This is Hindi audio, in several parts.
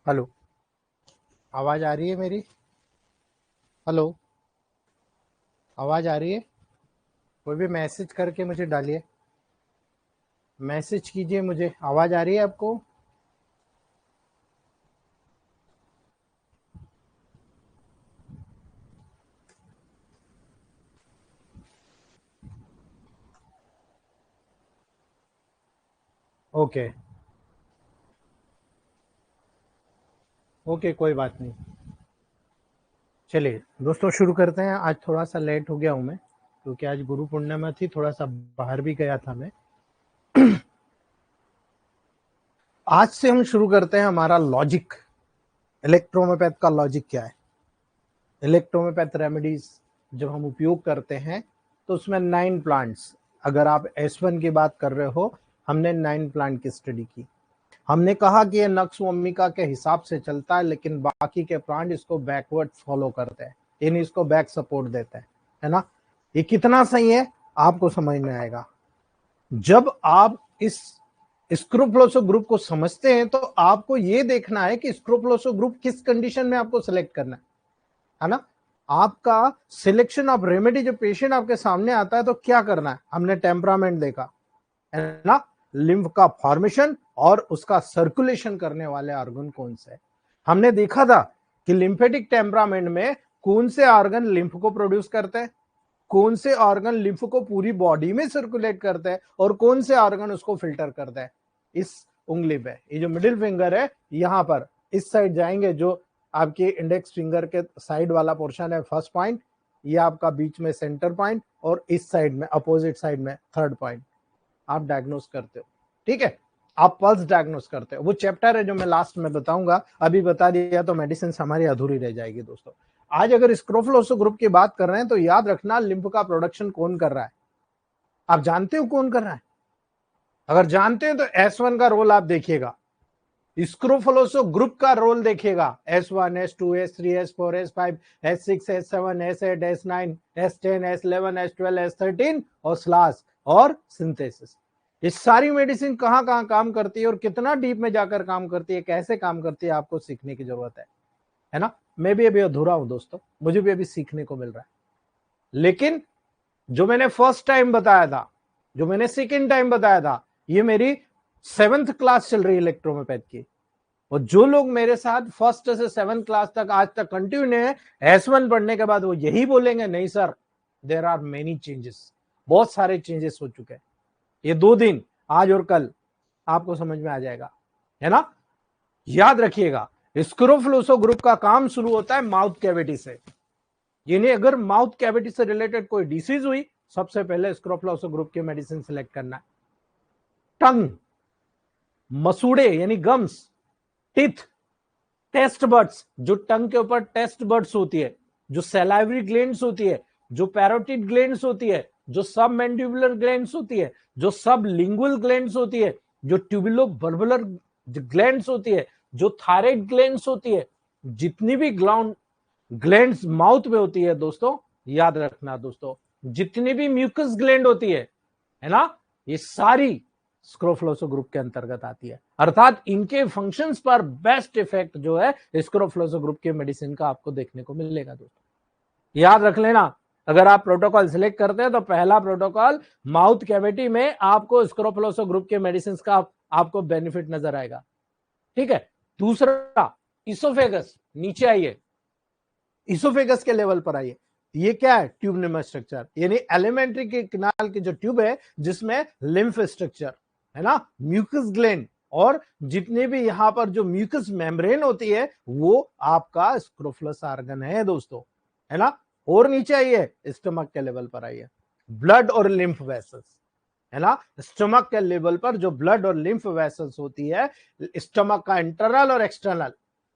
हेलो। आवाज आ रही है मेरी? हेलो। आवाज आ रही है? कोई भी मैसेज करके मुझे डालिए। मैसेज कीजिए मुझे। आवाज आ रही है आपको? ओके। ओके, कोई बात नहीं। चलिए दोस्तों, शुरू करते हैं। आज थोड़ा सा लेट हो गया हूँ मैं, क्योंकि आज गुरु पूर्णिमा थी। थोड़ा सा बाहर भी गया था मैं। आज से हम शुरू करते हैं हमारा लॉजिक। इलेक्ट्रोमोपैथ का लॉजिक क्या है? इलेक्ट्रोमोपैथ रेमेडीज जब हम उपयोग करते हैं तो उसमें 9 प्लांट्स। अगर आप S1 की बात कर रहे हो, हमने 9 प्लांट की स्टडी की। हमने कहा कि ये नक्श भूमिका के हिसाब से चलता है, लेकिन बाकी के प्लांट इसको बैकवर्ड फॉलो करते हैं, यानी इसको बैक सपोर्ट देते हैं, है ना। ये कितना सही है आपको समझ में आएगा जब आप इस स्क्रोफलोसो ग्रुप को समझते हैं। तो आपको ये देखना है कि स्क्रोफलोसो ग्रुप किस कंडीशन में आपको सिलेक्ट करना है ना। आपका सिलेक्शन ऑफ रेमेडी, जो पेशेंट आपके सामने आता है तो क्या करना है, हमने टेम्परामेंट देखा, है ना। लिम्फ का फॉर्मेशन और उसका सर्कुलेशन करने वाले ऑर्गन कौन से। हमने देखा था कि लिम्फेटिक टेम्परामेंट में कौन से ऑर्गन लिम्फ को प्रोड्यूस करते हैं, कौन से ऑर्गन लिम्फ को पूरी बॉडी में सर्कुलेट करते हैं, और कौन से ऑर्गन उसको फिल्टर करते हैं। इस उंगली पे, ये जो मिडिल फिंगर है, यहां पर इस साइड जाएंगे, जो आपके इंडेक्स फिंगर के साइड वाला पोर्शन है, फर्स्ट पॉइंट। ये आपका बीच में सेंटर पॉइंट, और इस साइड में अपोजिट साइड में थर्ड पॉइंट। आप डायग्नोस करते हो, ठीक है। आप पल्स डायग्नोस करते हो। वो चैप्टर है जो मैं लास्ट में बताऊंगा, अभी बता दिया तो मेडिसिन हमारी अधूरी रह जाएगी दोस्तों। आज अगर स्क्रोफलोसो ग्रुप की बात कर रहे हैं तो याद रखना, लिम्फ का प्रोडक्शन कौन कर रहा है। आप जानते हो कौन कर रहा है? अगर जानते हैं तो S1 का रोल आप देखिएगा, स्क्रोफलोसो ग्रुप का रोल देखिएगा। S1, S2, S3, S4, S5, S6, S7, S8, S9, S10, S11, S12, S13 और स्लास और सिंथेसिस। ये सारी मेडिसिन कहां कहां काम करती है और कितना डीप में जाकर काम करती है, कैसे काम करती है, आपको सीखने की जरूरत है ना। मैं भी अभी अधूरा हूं दोस्तों, मुझे भी अभी सीखने को मिल रहा है। लेकिन जो मैंने फर्स्ट टाइम बताया था, जो मैंने सेकेंड टाइम बताया था, ये मेरी 7th क्लास चल रही है इलेक्ट्रोमोपैथ की। और जो लोग मेरे साथ फर्स्ट से 7th क्लास तक आज तक कंटिन्यू है, S1 पढ़ने के बाद वो यही बोलेंगे, नहीं sir, there are many changes. बहुत सारे चेंजेस हो चुके हैं। ये 2 दिन, आज और कल, आपको समझ में आ जाएगा, है ना। याद रखिएगा, स्क्रोफलोसो ग्रुप का काम शुरू होता है माउथ कैविटी से। यानी अगर माउथ कैविटी से रिलेटेड कोई डिसीज हुई, सबसे पहले स्क्रोफलोसो ग्रुप की मेडिसिन सिलेक्ट करना है। टंग, मसूड़े यानी गम्स, टिथ, टेस्ट बर्ड्स, जो टंग के ऊपर टेस्ट बर्ड्स होती है, जो सैलाइवरी ग्लैंड्स होती है, जो पैरोटिड ग्लैंड्स होती है, जो सब मैंडिबुलर ग्लैंड्स होती है, जो सब लिंगुअल ग्लैंड्स होती है, जो ट्यूबुलो बर्बुलर ग्लैंड्स होती है, जो थायराइड ग्लैंड्स होती है, जितनी भी ग्लैंड्स माउथ में होती है दोस्तों, याद रखना दोस्तों, जितनी भी म्यूकस ग्लैंड होती है ना, ये सारी स्क्रोफलोसो ग्रुप के अंतर्गत आती है। अर्थात इनके फंक्शंस पर बेस्ट इफेक्ट जो है स्क्रोफलोसो ग्रुप के मेडिसिन का आपको देखने को मिलेगा दोस्तों। याद रख लेना, अगर आप प्रोटोकॉल सिलेक्ट करते हैं तो पहला प्रोटोकॉल माउथ कैविटी में आपको स्क्रोफलोसो ग्रुप के मेडिसिन का आपको बेनिफिट नजर आएगा, ठीक है। दूसरा, इसोफेगस, नीचे आइए, इसोफेगस के लेवल पर आइए। ये क्या है? ट्यूबनिमस स्ट्रक्चर, यानी एलिमेंट्री के किनाल की जो ट्यूब है, जिसमें लिम्फ स्ट्रक्चर, है ना, म्यूकस ग्लैंड, और जितने भी यहां पर जो म्यूकस मेम्ब्रेन होती है, वो आपका स्क्रोफलस ऑर्गन है दोस्तों, है ना। और नीचे आइए, स्टमक के लेवल पर आइए, ब्लड और लिम्फ वेसल्स, है ना। स्टमक के लेवल पर जो ब्लड और लिम्फ वेसल्स होती है, स्टमक का इंटरनल और एक्सटर्नल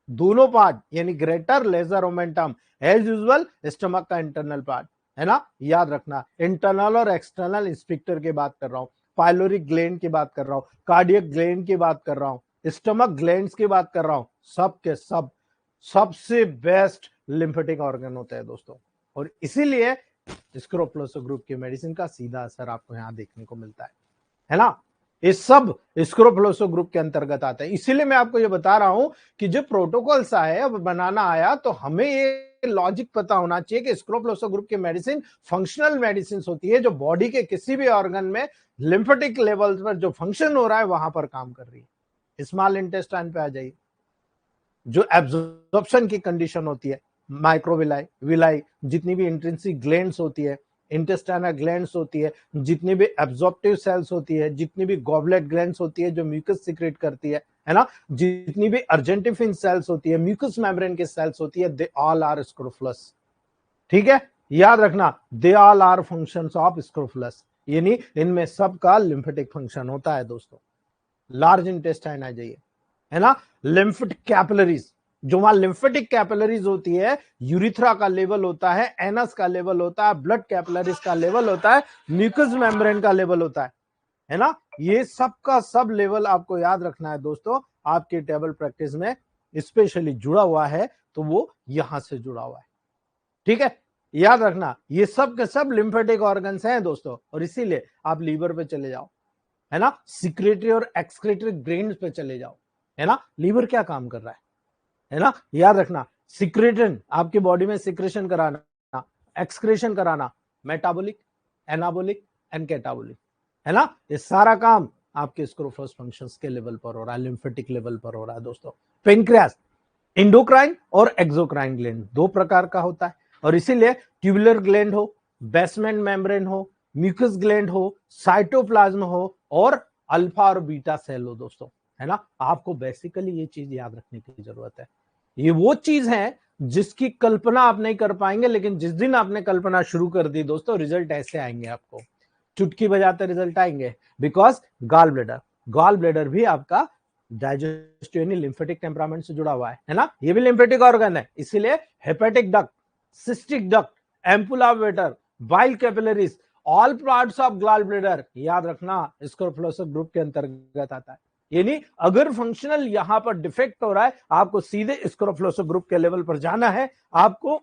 दोनों पार्ट, यानी greater lesser omentum, as usual stomach का इंटरनल पार्ट, है ना। याद रखना, इंटरनल और एक्सटर्नल इंस्पेक्टर की बात कर रहा हूं, पाइलोरिक ग्लैंड की बात कर रहा हूं, कार्डियक ग्लैंड की बात कर रहा हूं, स्टमक ग्लैंड्स की बात कर रहा हूं। सब के सब सबसे बेस्ट लिम्फेटिक ऑर्गन होते हैं दोस्तों। और इसीलिए स्क्रोफलोसो ग्रुप की मेडिसिन का सीधा असर आपको यहां देखने को मिलता है ना। ये सब स्क्रोफलोसो ग्रुप के अंतर्गत आते हैं। इसीलिए मैं आपको ये बता रहा हूं कि जो प्रोटोकॉल्स आए अब बनाना आया तो हमें ये लॉजिक पता होना चाहिए कि स्क्रोफलोसो ग्रुप की मेडिसिन फंक्शनल मेडिसिन होती है जो बॉडी के किसी भी ऑर्गन में लिम्फेटिक लेवल पर जो फंक्शन हो रहा है वहां पर काम कर रही है। स्मॉल इंटेस्टाइन पे आ जाइए, जो एब्जॉर्प्शन की कंडीशन होती है, माइक्रोविलाई, विलाई, जितनी भी इंट्रिंसिक ग्लैंड्स होती है, इंटेस्टाइनल ग्लैंड्स होती है, जितनी भी एब्जॉर्प्टिव सेल्स होती है, जितनी भी गॉबलेट ग्लैंड्स होती है जो म्यूकस सीक्रेट करती है ना, जितनी भी अर्जेंटिफिन सेल्स होती है, म्यूकस मेम्ब्रेन की सेल्स होती है, दे ऑल आर स्क्रोफुलस। ठीक है, याद रखना, they all are functions of scrofulous, यानी इनमें सबका लिम्फेटिक फंक्शन होता है दोस्तों। लार्ज इंटेस्टाइन आ जाइए, है ना, लिम्फेटिक कैपिलरीज, जो वहां लिम्फेटिक कैपिलरीज होती है, यूरिथ्रा का लेवल होता है, एनस का लेवल होता है, ब्लड कैपिलरीज का लेवल होता है, म्यूकस मेम्ब्रेन का लेवल होता है ना, ये सब का सब लेवल आपको याद रखना है दोस्तों। आपके टेबल प्रैक्टिस में स्पेशली जुड़ा हुआ है तो वो यहां से जुड़ा हुआ है। ठीक है, याद रखना ये सब के सब लिम्फेटिक ऑर्गन्स हैं दोस्तों, और इसीलिए आप लीवर पे चले जाओ, है ना, सिक्रेटरी और एक्सक्रेटरी ग्रेन्स पे चले जाओ, है ना, लीवर क्या काम कर रहा है ना, याद रखना, सिक्रेटन आपकी बॉडी में सिक्रेशन कराना, एक्सक्रेशन कराना, मेटाबॉलिक, एनाबॉलिक एंड कैटाबॉलिक, है ना, ये सारा काम आपके स्क्रोफस फंक्शंस के लेवल पर हो रहा है, लिम्फेटिक लेवल पर हो रहा है दोस्तों। पेनक्रियास इंडोक्राइन और एक्सोक्राइन ग्लैंड दो प्रकार का होता है, और इसीलिए ट्यूबुलर ग्लैंड हो, बेसमेंट मेम्ब्रेन हो, म्यूकस ग्लैंड हो, साइटोप्लाज्म हो और अल्फा और बीटा सेल हो दोस्तों, है ना। आपको बेसिकली ये चीज याद रखने की जरूरत है। ये वो चीज है जिसकी कल्पना आप नहीं कर पाएंगे, लेकिन जिस दिन आपने कल्पना शुरू कर दी दोस्तों, रिजल्ट ऐसे आएंगे, आपको चुटकी बजाते रिजल्ट आएंगे। बिकॉज गॉल ब्लेडर भी आपका डाइजेस्टिव यानी लिम्फेटिक टेम्परामेंट से जुड़ा हुआ है ना, ये भी लिम्फेटिक ऑर्गन है। इसीलिए hepatic duct, cystic duct, ampulla Vater, bile capillaries, all parts of gall bladder, याद रखना, स्क्रोफलोसस ग्रुप के अंतर्गत आता है। यानी अगर फंक्शनल यहां पर डिफेक्ट हो रहा है, आपको सीधे स्क्रोफलोसस ग्रुप के लेवल पर जाना है, आपको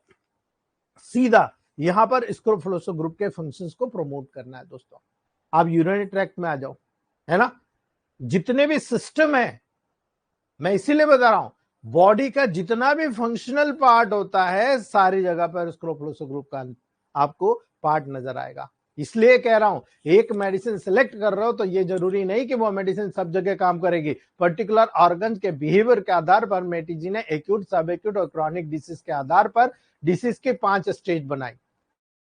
सीधा यहां पर स्क्रोफलोसस ग्रुप के फंक्शंस को प्रमोट करना है दोस्तों। आप यूरिनरी ट्रैक्ट में आ जाओ, है ना, जितने भी सिस्टम है, मैं इसीलिए बता रहा हूं, बॉडी का जितना भी फंक्शनल पार्ट होता है, सारी जगह पर स्क्रोफलोसस ग्रुप का आपको पार्ट नजर आएगा। इसलिए कह रहा हूं, एक मेडिसिन सिलेक्ट कर रहे हो तो ये जरूरी नहीं कि वो मेडिसिन सब जगह काम करेगी। पर्टिकुलर ऑर्गन के बिहेवियर के आधार पर मेटीजी ने एक्यूट, सब एक्यूट और क्रॉनिक डिसीज के आधार पर डिसीज के 5 स्टेज बनाई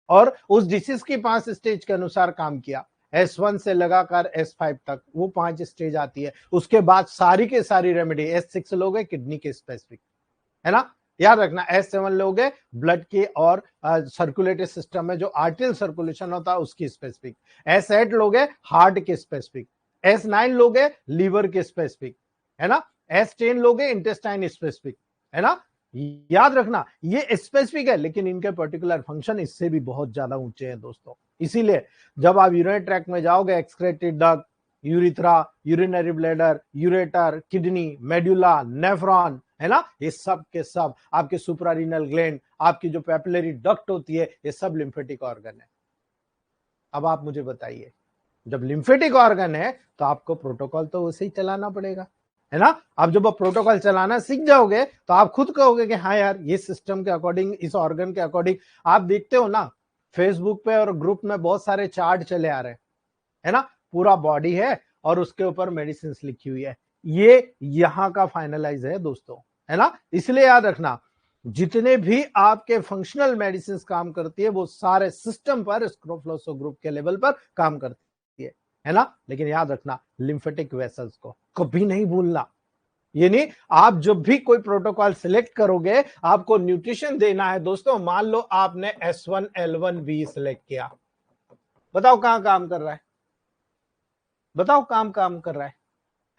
और उस डिसीज की 5 स्टेज के अनुसार काम किया। S1 से लगाकर S5 तक वो 5 स्टेज आती है। उसके बाद सारी के सारी रेमेडी, S6 लोगे किडनी के स्पेसिफिक, है ना, याद रखना, S7 लोगे ब्लड के और सर्कुलेटरी सिस्टम में जो आर्टियल सर्कुलेशन होता है उसकी स्पेसिफिक, S8 लोगे हार्ट के स्पेसिफिक, S9 लोगे लीवर के स्पेसिफिक, है ना, S10 लोगे इंटेस्टाइन स्पेसिफिक, है ना। याद रखना ये स्पेसिफिक है, लेकिन इनके पर्टिकुलर फंक्शन इससे भी बहुत ज्यादा ऊंचे हैं दोस्तों। इसीलिए जब आप यूरिनरी ट्रैक्ट में जाओगे, excretory duct, urethra, urinary bladder, ureter, kidney, medulla, nephron, है ना, ये सब के सब आपके सुप्रारीनल ग्लैंड, आपकी जो पैपिलरी डक्ट होती है, ये सब लिम्फेटिक ऑर्गन है। अब आप मुझे बताइए, जब लिम्फेटिक ऑर्गन है तो आपको प्रोटोकॉल तो उसे ही चलाना पड़ेगा, है ना। अब जब आप प्रोटोकॉल चलाना सीख जाओगे तो आप खुद कहोगे कि हाँ यार, ये सिस्टम के अकॉर्डिंग, इस ऑर्गन के अकॉर्डिंग। आप देखते हो ना, फेसबुक पे और ग्रुप में बहुत सारे चार्ट चले आ रहे हैं, है ना, पूरा बॉडी है और उसके ऊपर मेडिसिन लिखी हुई है। ये यहां का फाइनलाइज है दोस्तों, है ना। इसलिए याद रखना, जितने भी आपके फंक्शनल मेडिसिन काम करती है वो सारे सिस्टम पर स्क्रोफलोसस ग्रुप के लेवल पर काम करती है ना। लेकिन याद रखना, लिम्फेटिक वेसल्स को कभी नहीं भूलना। यानी आप जब भी कोई प्रोटोकॉल सिलेक्ट करोगे, आपको न्यूट्रिशन देना है दोस्तों। मान लो आपने S1L1B सिलेक्ट किया, बताओ कहां काम कर रहा है, बताओ काम कर रहा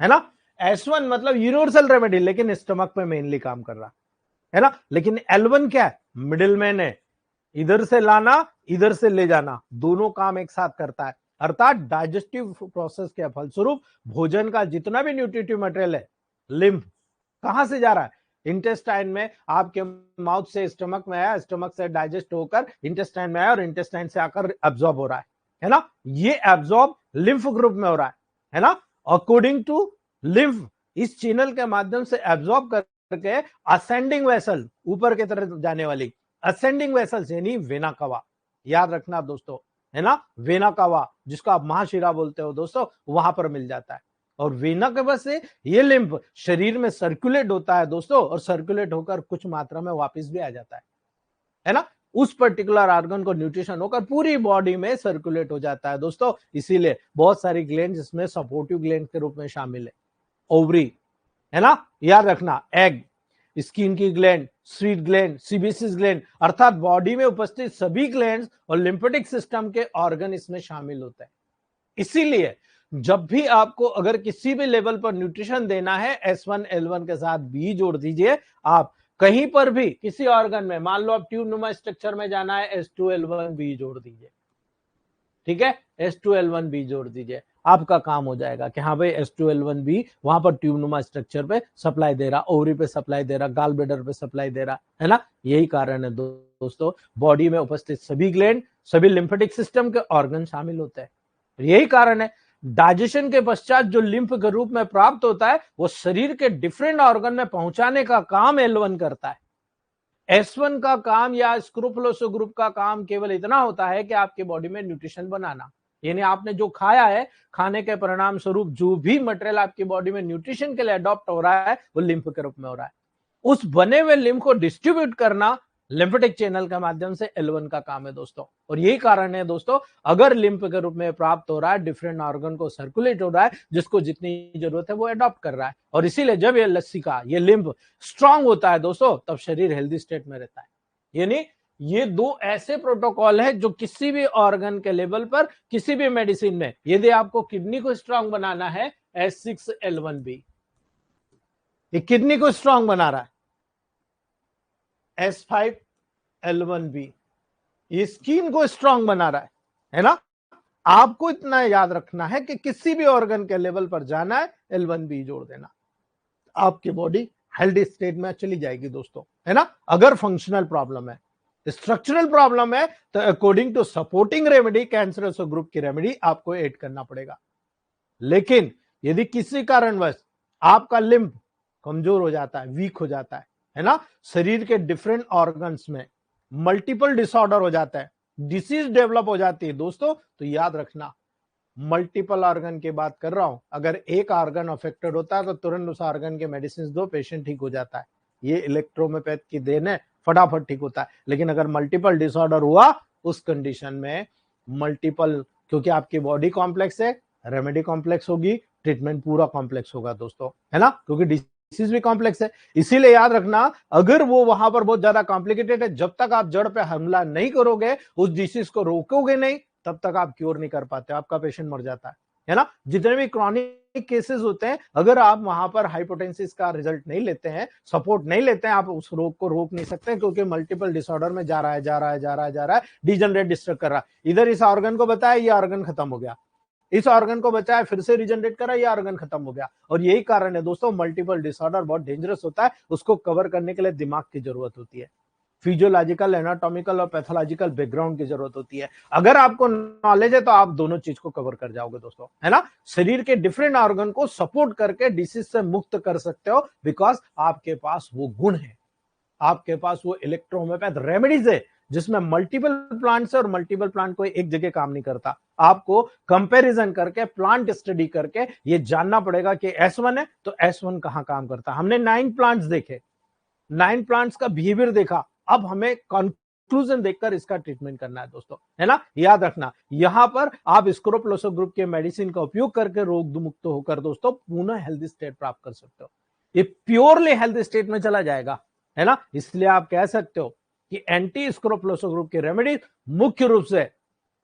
है ना। S1 मतलब यूनिवर्सल रेमेडी, लेकिन स्टमक पे मेनली काम कर रहा है ना। लेकिन L1 क्या है, मिडिल मैन है, इधर से लाना इधर से ले जाना, दोनों काम एक साथ करता है। अर्थात डाइजेस्टिव प्रोसेस के फलस्वरूप भोजन का जितना भी न्यूट्रिटिव मटेरियल है, लिम्फ कहां से जा रहा है, इंटेस्टाइन में, आपके माउथ से स्टमक में आया, स्टमक से डाइजेस्ट होकर इंटेस्टाइन में आया और इंटेस्टाइन से आकर एब्जॉर्ब हो रहा है ना। ये एब्जॉर्ब लिम्फ ग्रुप में हो रहा है ना। अकॉर्डिंग टू लिम्फ इस चैनल के माध्यम से एब्जॉर्ब करके असेंडिंग वेसल, ऊपर की तरफ जाने वाली असेंडिंग वेसल्स यानी वेना कवा, याद रखना दोस्तों, है ना, वेना कवा जिसको आप महाशिरा बोलते हो दोस्तों, वहां पर मिल जाता है। और वेना कवा से ये लिम्फ शरीर में सर्कुलेट होता है दोस्तों, और सर्कुलेट होकर कुछ मात्रा में वापस भी आ जाता है ना। उस पर्टिकुलर ऑर्गन को न्यूट्रिशन होकर पूरी बॉडी में सर्कुलेट हो जाता है दोस्तों। इसीलिए बहुत सारी ग्लैंड इसमें सपोर्टिव ग्लैंड के रूप में शामिल है। ओवरी, है ना, याद रखना, एग, स्किन की ग्लैंड, स्वीट ग्लैंड, सीबेसिस ग्लैंड, अर्थात बॉडी में उपस्थित सभी ग्लैंड्स और लिम्फेटिक सिस्टम के ऑर्गन इसमें शामिल होते हैं। इसीलिए जब भी आपको अगर किसी भी लेवल पर न्यूट्रिशन देना है, S1L1 के साथ बी जोड़ दीजिए। आप कहीं पर भी किसी ऑर्गन में, मान लो आप ट्यूब नुमा स्ट्रक्चर में जाना है, S2L1 बी जोड़ दीजिए, ठीक है, S2L1 बी जोड़ दीजिए, आपका काम हो जाएगा कि हाँ भाई S2L1 बी वहां पर ट्यूब नुमा स्ट्रक्चर पे सप्लाई दे रहा, ओवरी पे सप्लाई दे रहा, गाल ब्लैडर पे सप्लाई दे रहा, है ना। यही कारण है दोस्तों, बॉडी में उपस्थित सभी ग्लैंड, सभी लिम्फेटिक सिस्टम के ऑर्गन शामिल होते हैं। यही कारण है डाइजेशन के पश्चात जो लिम्फ के रूप में प्राप्त होता है, वो शरीर के डिफरेंट ऑर्गन में पहुंचाने का काम L1 करता है। S1 का काम या स्क्रोफुलोसो ग्रुप का काम केवल इतना होता है कि आपकी बॉडी में न्यूट्रिशन बनाना, यानी आपने जो खाया है, खाने के परिणाम स्वरूप जो भी मटेरियल आपकी बॉडी में न्यूट्रिशन के लिए अडॉप्ट हो रहा है, वो लिम्फ के रूप में हो रहा है। उस बने हुए लिम्फ को डिस्ट्रीब्यूट करना लिम्फेटिक चैनल के माध्यम से L1 का काम है दोस्तों। और यही कारण है दोस्तों, अगर लिम्फ के रूप में प्राप्त हो रहा है, डिफरेंट ऑर्गन को सर्कुलेट हो रहा है, जिसको जितनी जरूरत है वो अडॉप्ट कर रहा है। और इसीलिए जब ये लसिका, ये लिम्फ स्ट्रांग होता है दोस्तों, तब शरीर हेल्दी स्टेट में रहता है। यानी ये दो ऐसे प्रोटोकॉल है जो किसी भी ऑर्गन के लेवल पर, किसी भी मेडिसिन में, यदि आपको किडनी को स्ट्रांग बनाना है, S6L1B, ये किडनी को स्ट्रांग बना रहा है, S5L1B, ये स्किन को स्ट्रांग बना रहा है ना। आपको इतना याद रखना है कि किसी भी ऑर्गन के लेवल पर जाना है, L1B जोड़ देना, आपकी बॉडी हेल्दी स्टेट में चली जाएगी दोस्तों, है ना। अगर फंक्शनल प्रॉब्लम है, स्ट्रक्चरल प्रॉब्लम है, तो according to supporting remedy, cancerous group की रेमेडी आपको ऐड करना पड़ेगा। लेकिन यदि किसी कारणवश आपका लिम्फ कमजोर हो जाता है, वीक हो जाता है ना, शरीर के डिफरेंट ऑर्गन्स में मल्टीपल डिसऑर्डर हो जाता है, डिसीज डेवलप हो जाती है दोस्तों, तो याद रखना, मल्टीपल ऑर्गन की बात कर रहा हूं, अगर एक ऑर्गन अफेक्टेड होता है तो तुरंत उस ऑर्गन के मेडिसिन दो, पेशेंट ठीक हो जाता है। ये इलेक्ट्रोमेपैथ की देन है, फटाफट ठीक होता है। लेकिन अगर मल्टीपल डिसऑर्डर हुआ, उस कंडीशन में मल्टीपल, क्योंकि आपकी बॉडी कॉम्प्लेक्स है, रेमेडी कॉम्प्लेक्स होगी, ट्रीटमेंट पूरा कॉम्प्लेक्स होगा दोस्तों, है ना, क्योंकि डिसीज भी कॉम्प्लेक्स है। इसीलिए याद रखना, अगर वो वहां पर बहुत ज्यादा कॉम्प्लिकेटेड है, जब तक आप जड़ पे हमला नहीं करोगे, उस डिसीज को रोकोगे नहीं, तब तक आप क्योर नहीं कर पाते, आपका पेशेंट मर जाता है ना। जितने भी क्रॉनिक केसेस होते हैं, अगर आप वहां पर हाइपोटेंसिस का रिजल्ट नहीं लेते हैं, सपोर्ट नहीं लेते हैं, आप उस रोग को रोक नहीं सकते, क्योंकि मल्टीपल डिसऑर्डर में जा रहा है, डिजनरेट डिस्टर्ब कर रहा है। इधर इस ऑर्गन को बताया, ये ऑर्गन खत्म हो गया, इस ऑर्गन को बचाया, फिर से रीजनरेट करा, ये ऑर्गन खत्म हो गया। और यही कारण है दोस्तों, मल्टीपल डिसऑर्डर बहुत डेंजरस होता है, उसको कवर करने के लिए दिमाग की जरूरत होती है, फिजियोलॉजिकल, एनाटॉमिकल और पैथोलॉजिकल बैकग्राउंड की जरूरत होती है। अगर आपको नॉलेज है तो आप दोनों चीज को कवर कर जाओगे दोस्तों, है ना। शरीर के डिफरेंट ऑर्गन को सपोर्ट करके डिसीज से मुक्त कर सकते हो, बिकॉज आपके पास वो गुण है, आपके पास वो इलेक्ट्रोहोम्योपैथ रेमेडीज है, जिसमें मल्टीपल प्लांट्स है, और मल्टीपल प्लांट कोई एक जगह काम नहीं करता। आपको कंपैरिजन करके, प्लांट स्टडी करके ये जानना पड़ेगा कि S1 है तो S1 कहां काम करता है। हमने 9 प्लांट्स देखे, 9 प्लांट्स का बिहेवियर देखा, अब हमें कंक्लूजन देखकर इसका ट्रीटमेंट करना है दोस्तों, है ना। याद रखना, यहां पर आप स्क्रोफुलोसो ग्रुप के मेडिसिन का उपयोग करके रोग मुक्त होकर दोस्तों पुनः हेल्दी स्टेट प्राप्त कर सकते हो। ये प्योरली हेल्दी स्टेट में चला जाएगा, है ना। इसलिए आप कह सकते हो कि एंटी स्क्रोफुलोसो ग्रुप की रेमेडी मुख्य रूप से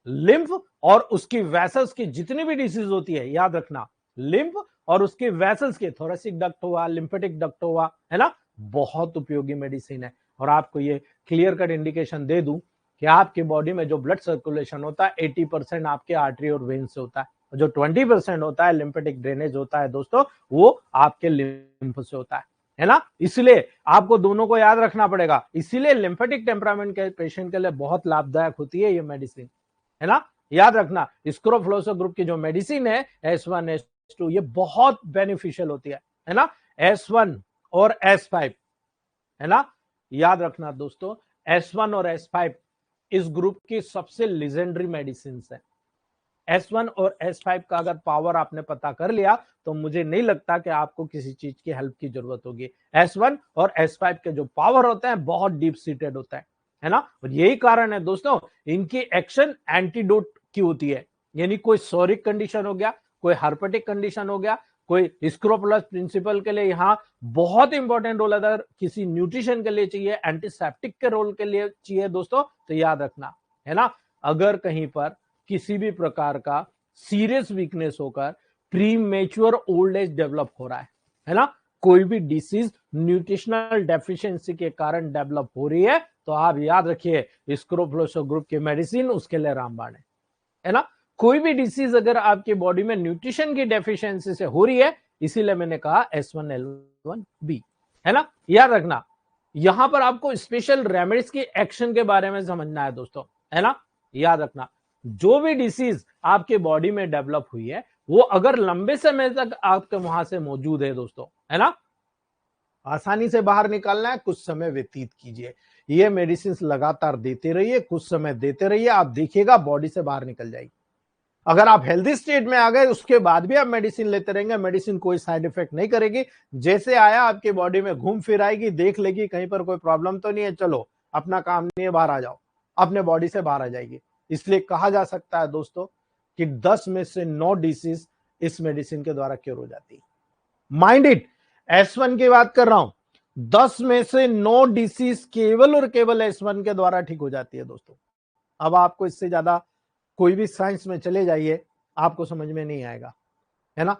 लिम्फ और उसकी वेसल्स की जितनी भी डिसीज होती है, याद रखना, लिम्फ और उसकी वेसल्स की, थोरेसिक डक्ट हुआ, लिम्फेटिक डक्ट हुआ, है ना, बहुत उपयोगी मेडिसिन है। और आपको ये क्लियर कट इंडिकेशन दे दूं कि आपकी बॉडी में जो ब्लड सर्कुलेशन होता है, 80% आपके आर्टरी और वेन से होता है, और जो 20% होता है लिम्फेटिक ड्रेनेज होता है दोस्तों, वो आपके लिम्फ से होता है ना। इसलिए आपको दोनों को याद रखना पड़ेगा। इसीलिए लिम्फेटिक टेम्परामेंट के पेशेंट के लिए बहुत लाभदायक होती है ये मेडिसिन, है ना। याद रखना, स्क्रोफुलोसो ग्रुप की जो मेडिसिन है, S1, S2 ये बहुत बेनिफिशियल होती है ना। S1 और S5 है ना, याद रखना दोस्तों, S1 और S5 इस ग्रुप की सबसे लेजेंडरी मेडिसिन है। S1 और S5 का अगर पावर आपने पता कर लिया तो मुझे नहीं लगता कि आपको किसी चीज की हेल्प की जरूरत होगी। S1 और S5 के जो पावर होते हैं बहुत डीप सीटेड होता है ना। और यही कारण है दोस्तों इनकी एक्शन एंटीडोट की होती है, यानी कोई सोरिक कंडीशन हो गया, कोई हार्पेटिक कंडीशन हो गया, कोई स्क्रोपुलस प्रिंसिपल के लिए यहाँ बहुत इंपॉर्टेंट रोल अगर किसी न्यूट्रिशन के लिए चाहिए, एंटीसेप्टिक के रोल के लिए चाहिए दोस्तों, तो याद रखना है ना। अगर कहीं पर किसी भी प्रकार का सीरियस वीकनेस होकर pre mature old age develop हो रहा है ना, कोई भी डिसीज न्यूट्रिशनल डेफिशिएंसी के कारण डेवलप हो रही है, तो आप याद रखिए स्क्रोफलोसो ग्रुप की मेडिसिन उसके लिए रामबाण है ना। कोई भी डिसीज अगर आपकी बॉडी में न्यूट्रिशन की डेफिशिएंसी से हो रही है, इसीलिए मैंने कहा S1L1B है ना, याद रखना। यहां पर आपको स्पेशल रेमेडीज की एक्शन के बारे में समझना है दोस्तों, है ना। याद रखना जो भी डिसीज आपके बॉडी में डेवलप हुई है वो अगर लंबे समय तक आपके वहां से मौजूद है दोस्तों, है ना, आसानी से बाहर निकालना है, कुछ समय व्यतीत कीजिए, ये मेडिसिन लगातार देते रहिए, कुछ समय देते रहिए, आप देखिएगा बॉडी से बाहर निकल जाएगी। अगर आप हेल्दी स्टेट में आ गए उसके बाद भी आप मेडिसिन लेते रहेंगे, मेडिसिन कोई साइड इफेक्ट नहीं करेगी, जैसे आया आपकी बॉडी में घूम फिर आएगी, देख लेगी कहीं पर कोई प्रॉब्लम तो नहीं है, चलो अपना काम नहीं है, बाहर आ जाओ, अपने बॉडी से बाहर आ जाएगी। इसलिए कहा जा सकता है दोस्तों कि 10 में से 9 डिसीज इस मेडिसिन के द्वारा क्योर हो जाती है। माइंड इट, S1 की बात कर रहा हूं, 10 में से 9 डिसीज केवल और केवल S1 के द्वारा ठीक हो जाती है दोस्तों। अब आपको इससे ज्यादा कोई भी साइंस में चले जाइए, आपको समझ में नहीं आएगा, है ना,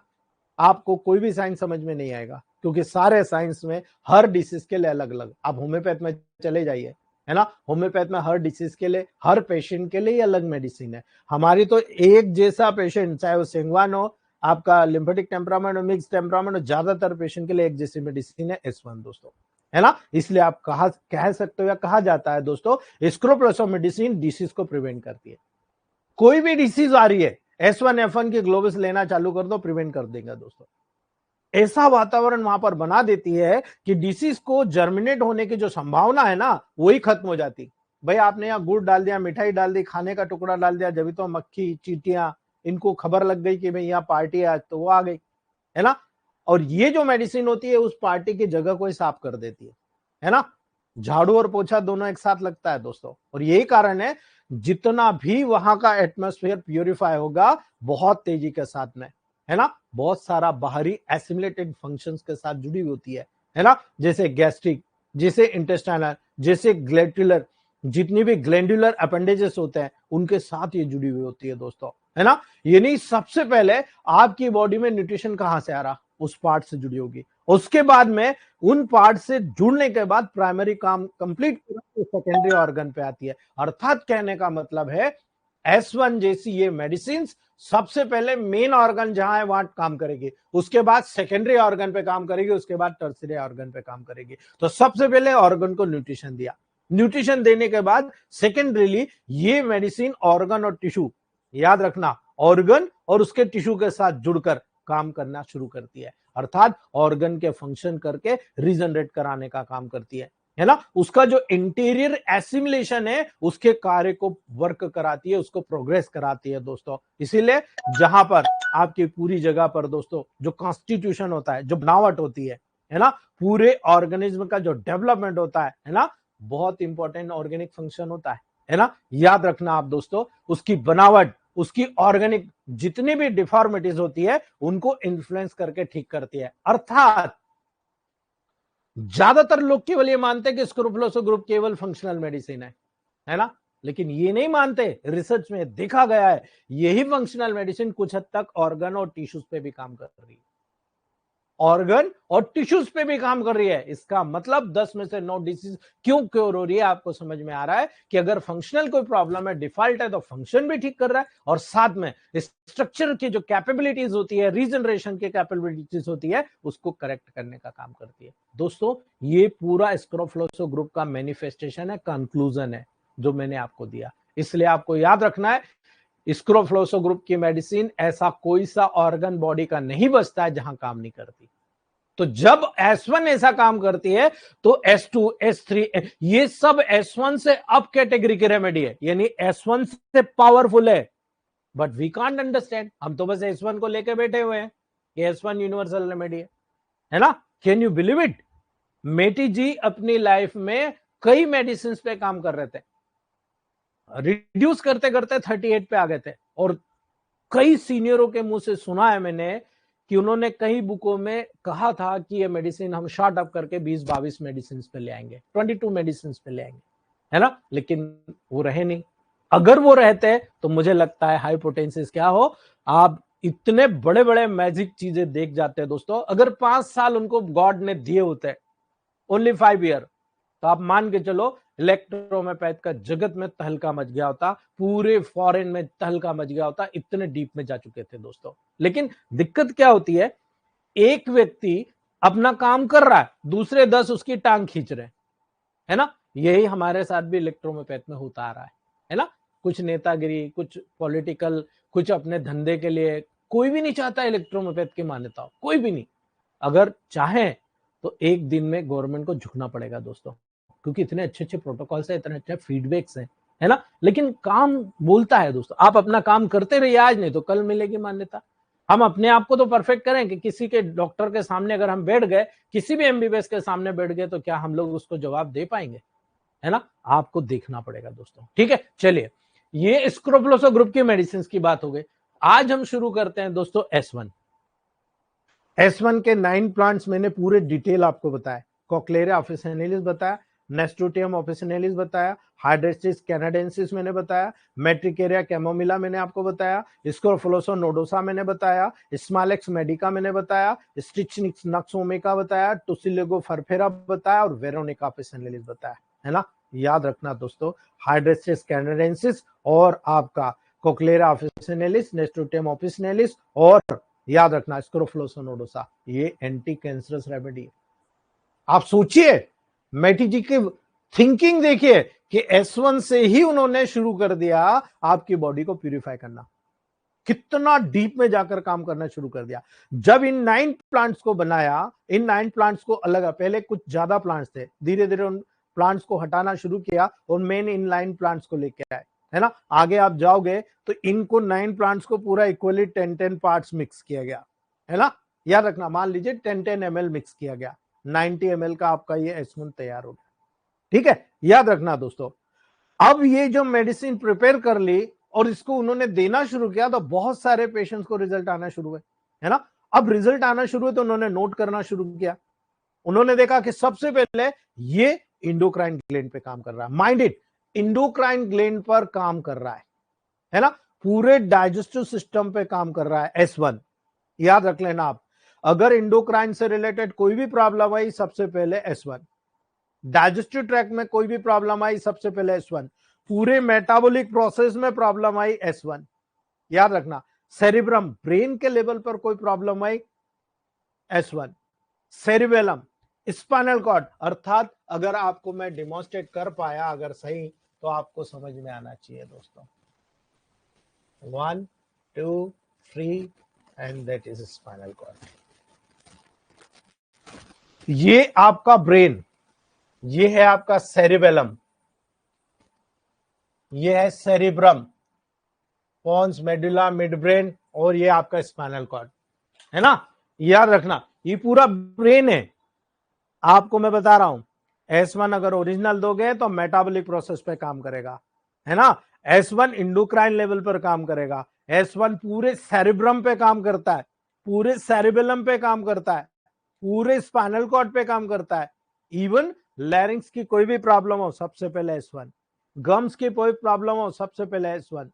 आपको कोई भी साइंस समझ में नहीं आएगा, क्योंकि सारे साइंस में हर डिसीज के लिए अलग अलग, आप होम्योपैथ में चले जाइए, है ना, होम्योपैथ में हर डिसीज के लिए हर पेशेंट के लिए अलग मेडिसिन है। हमारी तो एक जैसा पेशेंट, चाहे वो सेंगवान हो, आपका लिम्फेटिक टेम्परामेंट हो, मिक्स टेम्परामेंट हो, ज्यादातर पेशेंट के लिए एक जैसी मेडिसिन है S1 दोस्तों, है ना। इसलिए आप कह सकते हो या कहा जाता है दोस्तों स्क्रोप्लोसो मेडिसिन डिसीज को प्रिवेंट करती है। कोई भी डिसीज आ रही है S1 F1 की ग्लोबस लेना चालू कर दो, प्रिवेंट कर देगा दोस्तों। ऐसा वातावरण वहां पर बना देती है कि डिसीज को जर्मिनेट होने की जो संभावना है ना वही खत्म हो जाती। भाई आपने यहाँ गुड़ डाल दिया, मिठाई डाल दी, खाने का टुकड़ा डाल दिया, जब तो मक्खी चींटियां इनको खबर लग गई कि भाई यहाँ पार्टी है आज, तो वो आ गई, है ना। और ये जो मेडिसिन होती है उस पार्टी की जगह को ही साफ कर देती है ना। झाड़ू और पोछा दोनों एक साथ लगता है दोस्तों, और यही कारण है जितना भी वहां का एटमॉस्फेयर प्यूरिफाई होगा बहुत तेजी के साथ में, है ना, बहुत सारा बाहरी एसिमुलेटेड फंक्शंस के साथ जुड़ी होती है ना, जैसे गैस्ट्रिक, जैसे इंटेस्टाइनल, जैसे ग्लैंडुलर, जितनी भी ग्लैंडुलर अपेंडेजेस होते हैं उनके साथ ये जुड़ी हुई होती है दोस्तों, है ना। ये नहीं, सबसे पहले आपकी बॉडी में न्यूट्रिशन कहां से आ रहा, उस पार्ट से जुड़ी होगी, उसके बाद में उन पार्ट से जुड़ने के बाद प्राइमरी काम कंप्लीट सेकेंडरी ऑर्गन पे आती है। अर्थात कहने का मतलब है S1 जैसी ये मेडिसिन सबसे पहले मेन ऑर्गन जहां है वहां काम करेगी, उसके बाद सेकेंडरी ऑर्गन पे काम करेगी, उसके बाद टर्शियरी ऑर्गन पे काम करेगी। तो सबसे पहले ऑर्गन को न्यूट्रिशन दिया, न्यूट्रिशन देने के बाद सेकेंडरीली ये मेडिसिन ऑर्गन और टिश्यू, याद रखना ऑर्गन और उसके टिश्यू के साथ जुड़कर काम करना शुरू करती है, अर्थात ऑर्गन के फंक्शन करके रीजनरेट कराने का काम करती है ना। उसका जो इंटीरियर एसिमुलेशन है उसके कार्य को वर्क कराती है, उसको प्रोग्रेस कराती है दोस्तों। इसीलिए जहां पर आपकी पूरी जगह पर दोस्तों जो कॉन्स्टिट्यूशन होता है, जो बनावट होती है ना, पूरे ऑर्गेनिज्म का जो डेवलपमेंट होता है ना, बहुत इंपॉर्टेंट ऑर्गेनिक फंक्शन होता है ना। याद रखना आप दोस्तों, उसकी बनावट, उसकी ऑर्गेनिक जितनी भी डिफॉर्मिटीज होती है उनको इन्फ्लुएंस करके ठीक करती है। अर्थात ज्यादातर लोग केवल ये मानते हैं कि स्क्रोफलोसो ग्रुप केवल फंक्शनल मेडिसिन है ना, लेकिन ये नहीं मानते, रिसर्च में देखा गया है यही फंक्शनल मेडिसिन कुछ हद तक ऑर्गन और टिश्यूज पे भी काम कर रही है, ऑर्गन और टिश्यूज पे भी काम कर रही है। इसका मतलब 10 में से 9 डिसीज क्यों क्योर हो रही है, आपको समझ में आ रहा है कि अगर फंक्शनल कोई प्रॉब्लम है, डिफॉल्ट है, तो फंक्शन भी ठीक कर रहा है और साथ में स्ट्रक्चर की जो कैपेबिलिटीज होती है, रीजनरेशन की कैपेबिलिटीज होती है, उसको करेक्ट करने का काम करती है। दोस्तों ये पूरा स्क्रोफलोसो ग्रुप का मैनिफेस्टेशन है, कंक्लूजन है जो मैंने आपको दिया। इसलिए आपको याद रखना है स्क्रोफ्लोसो ग्रुप की मेडिसिन ऐसा कोई सा ऑर्गन बॉडी का नहीं बचता है जहां काम नहीं करती। तो जब S1 ऐसा काम करती है तो S2, S3 ये सब S1 से अप कैटेगरी की रेमेडी है, यानी S1 से पावरफुल है। बट वी कांट अंडरस्टैंड, हम तो बस S1 को लेके बैठे हुए हैं कि S1 यूनिवर्सल रेमेडी है ना। कैन यू बिलीव इट, मेटी जी अपनी लाइफ में कई मेडिसिन पे काम कर रहे थे, रिड्यूस करते करते 38 पे आ गए थे, और कई सीनियरों के मुंह से सुना है मैंने कि उन्होंने कई बुकों में कहा था कि ये मेडिसिन हम शॉर्ट अप करके 20-22 मेडिसिन पे ले आएंगे, 22 मेडिसिन पे ले आएंगे, है ना। लेकिन वो रहे नहीं। अगर वो रहते तो मुझे लगता है हाई पोटेंशियस क्या हो, आप इतने बड़े बड़े मैजिक चीजें देख जाते हैं दोस्तों। अगर 5 साल उनको गॉड ने दिए होते, ओनली 5 ईयर, तो आप मान के चलो इलेक्ट्रोहोम्योपैथ का जगत में तहलका मच गया होता, पूरे फॉरेन में तहलका मच गया होता, इतने डीप में जा चुके थे दोस्तों। लेकिन दिक्कत क्या होती है, एक व्यक्ति अपना काम कर रहा है, दूसरे 10 उसकी टांग खींच रहे हैं, है ना। यही हमारे साथ भी इलेक्ट्रोहोम्योपैथ में होता आ रहा है ना। कुछ नेतागिरी, कुछ पॉलिटिकल, कुछ अपने धंधे के लिए, कोई भी नहीं चाहता इलेक्ट्रोहोम्योपैथ की मान्यता हो, कोई भी नहीं। अगर चाहे तो एक दिन में गवर्नमेंट को झुकना पड़ेगा दोस्तों, क्योंकि इतने अच्छे अच्छे प्रोटोकॉल्स है, इतने अच्छे फीडबैक्स है ना। लेकिन काम बोलता है दोस्तों, आप अपना काम करते रहिए, आज नहीं तो कल मिलेगी मान्यता। हम अपने आप को तो परफेक्ट करें कि किसी के डॉक्टर के सामने अगर हम बैठ गए, किसी भी एमबीबीएस के सामने बैठ गए, तो क्या हम लोग उसको जवाब दे पाएंगे, है ना। आपको देखना पड़ेगा दोस्तों, ठीक है। चलिए, ये स्क्रोफ्लोसो ग्रुप की मेडिसिन की बात हो गई। आज हम शुरू करते हैं दोस्तों S1 के 9 प्लांट्स मैंने पूरे डिटेल आपको बताया। कोक्लेरिया ऑफिसिनेलिस बताया, नेस्टोटियम ऑफिसिनेलिस बताया, हाइड्रेस्टिस कैनाडेंसिस मैंने बताया, मेट्रिकेरिया कैमोमिला मैंने आपको बताया, स्क्रोफलोसो नोडोसा मैंने बताया, स्मालेक्स मेडिका मैंने बताया, स्टिचनिक्स नक्सोमेका बताया, टुसिलेगो फरफेरा बताया, और वेरोनिका ऑफिसिनेलिस बताया, है ना। याद रखना दोस्तों, हाइड्रेस्टिस कैनाडेंसिस और आपका कोक्लेरिया ऑफिसिनेलिस, नेस्टोटियम ऑफिसिनेलिस, और याद रखना स्क्रोफ्लोसो नोडोसा, ये एंटी कैंसरस रेमेडी है। आप सोचिए, मेटी जी की थिंकिंग देखिए कि S1 से ही उन्होंने शुरू कर दिया आपकी बॉडी को प्यूरिफाई करना, कितना डीप में जाकर काम करना शुरू कर दिया। जब इन 9 प्लांट्स को बनाया, इन 9 प्लांट्स को अलग, पहले कुछ ज्यादा प्लांट्स थे, धीरे धीरे उन प्लांट्स को हटाना शुरू किया और मेन इन 9 प्लांट्स को लेके आए, है ना। आगे आप जाओगे तो इनको 9 प्लांट्स को पूरा इक्वली 10-10 पार्ट्स मिक्स किया गया, है ना। याद रखना, मान लीजिए 10-10 ml मिक्स किया गया, 90 ml का आपका ये S1 तैयार हो गया, ठीक है। याद रखना दोस्तों, अब ये जो मेडिसिन प्रिपेयर कर ली और इसको उन्होंने देना शुरू किया, तो बहुत सारे पेशेंट्स को रिजल्ट आना शुरू हुए, है ना। अब रिजल्ट आना शुरू हुए तो उन्होंने नोट करना शुरू किया। उन्होंने देखा कि सबसे पहले ये इंडोक्राइन ग्लैंड पे काम कर रहा है, माइंड इट, इंडोक्राइन ग्लैंड पर काम कर रहा है ना। पूरे डाइजेस्टिव सिस्टम पे काम कर रहा है S1। याद रख लेना आप, अगर इंडोक्राइन से रिलेटेड कोई भी प्रॉब्लम आई, सबसे पहले S1। डाइजेस्टिव ट्रैक्ट में कोई भी प्रॉब्लम आई, सबसे पहले S1। पूरे मेटाबॉलिक प्रोसेस में प्रॉब्लम आई, S1। याद रखना, सेरिब्रम, ब्रेन के लेवल पर कोई प्रॉब्लम आई, S1। सेरिबेलम, स्पाइनल कॉर्ड, अर्थात अगर आपको मैं डिमॉन्स्ट्रेट कर पाया अगर सही, तो आपको समझ में आना चाहिए दोस्तों। 1 2 3 and that is spinal cord. ये आपका ब्रेन, ये है आपका सेरिबेलम, ये है cerebrum, pons, medulla, mid brain, और ये आपका स्पाइनल कॉर्ड, है ना। याद रखना, ये पूरा ब्रेन है। आपको मैं बता रहा हूं, S1 अगर ओरिजिनल दोगे तो मेटाबॉलिक प्रोसेस पे काम करेगा, है ना। S1 इंडोक्राइन लेवल पर काम करेगा, S1 पूरे सेरिब्रम पे काम करता है, पूरे सेरिबेलम पे काम करता है, पूरे स्पाइनल कॉर्ड पे काम करता है। इवन लैरिंग्स की कोई भी प्रॉब्लम हो, सबसे पहले S1। गम्स की कोई प्रॉब्लम हो, सबसे पहले S1।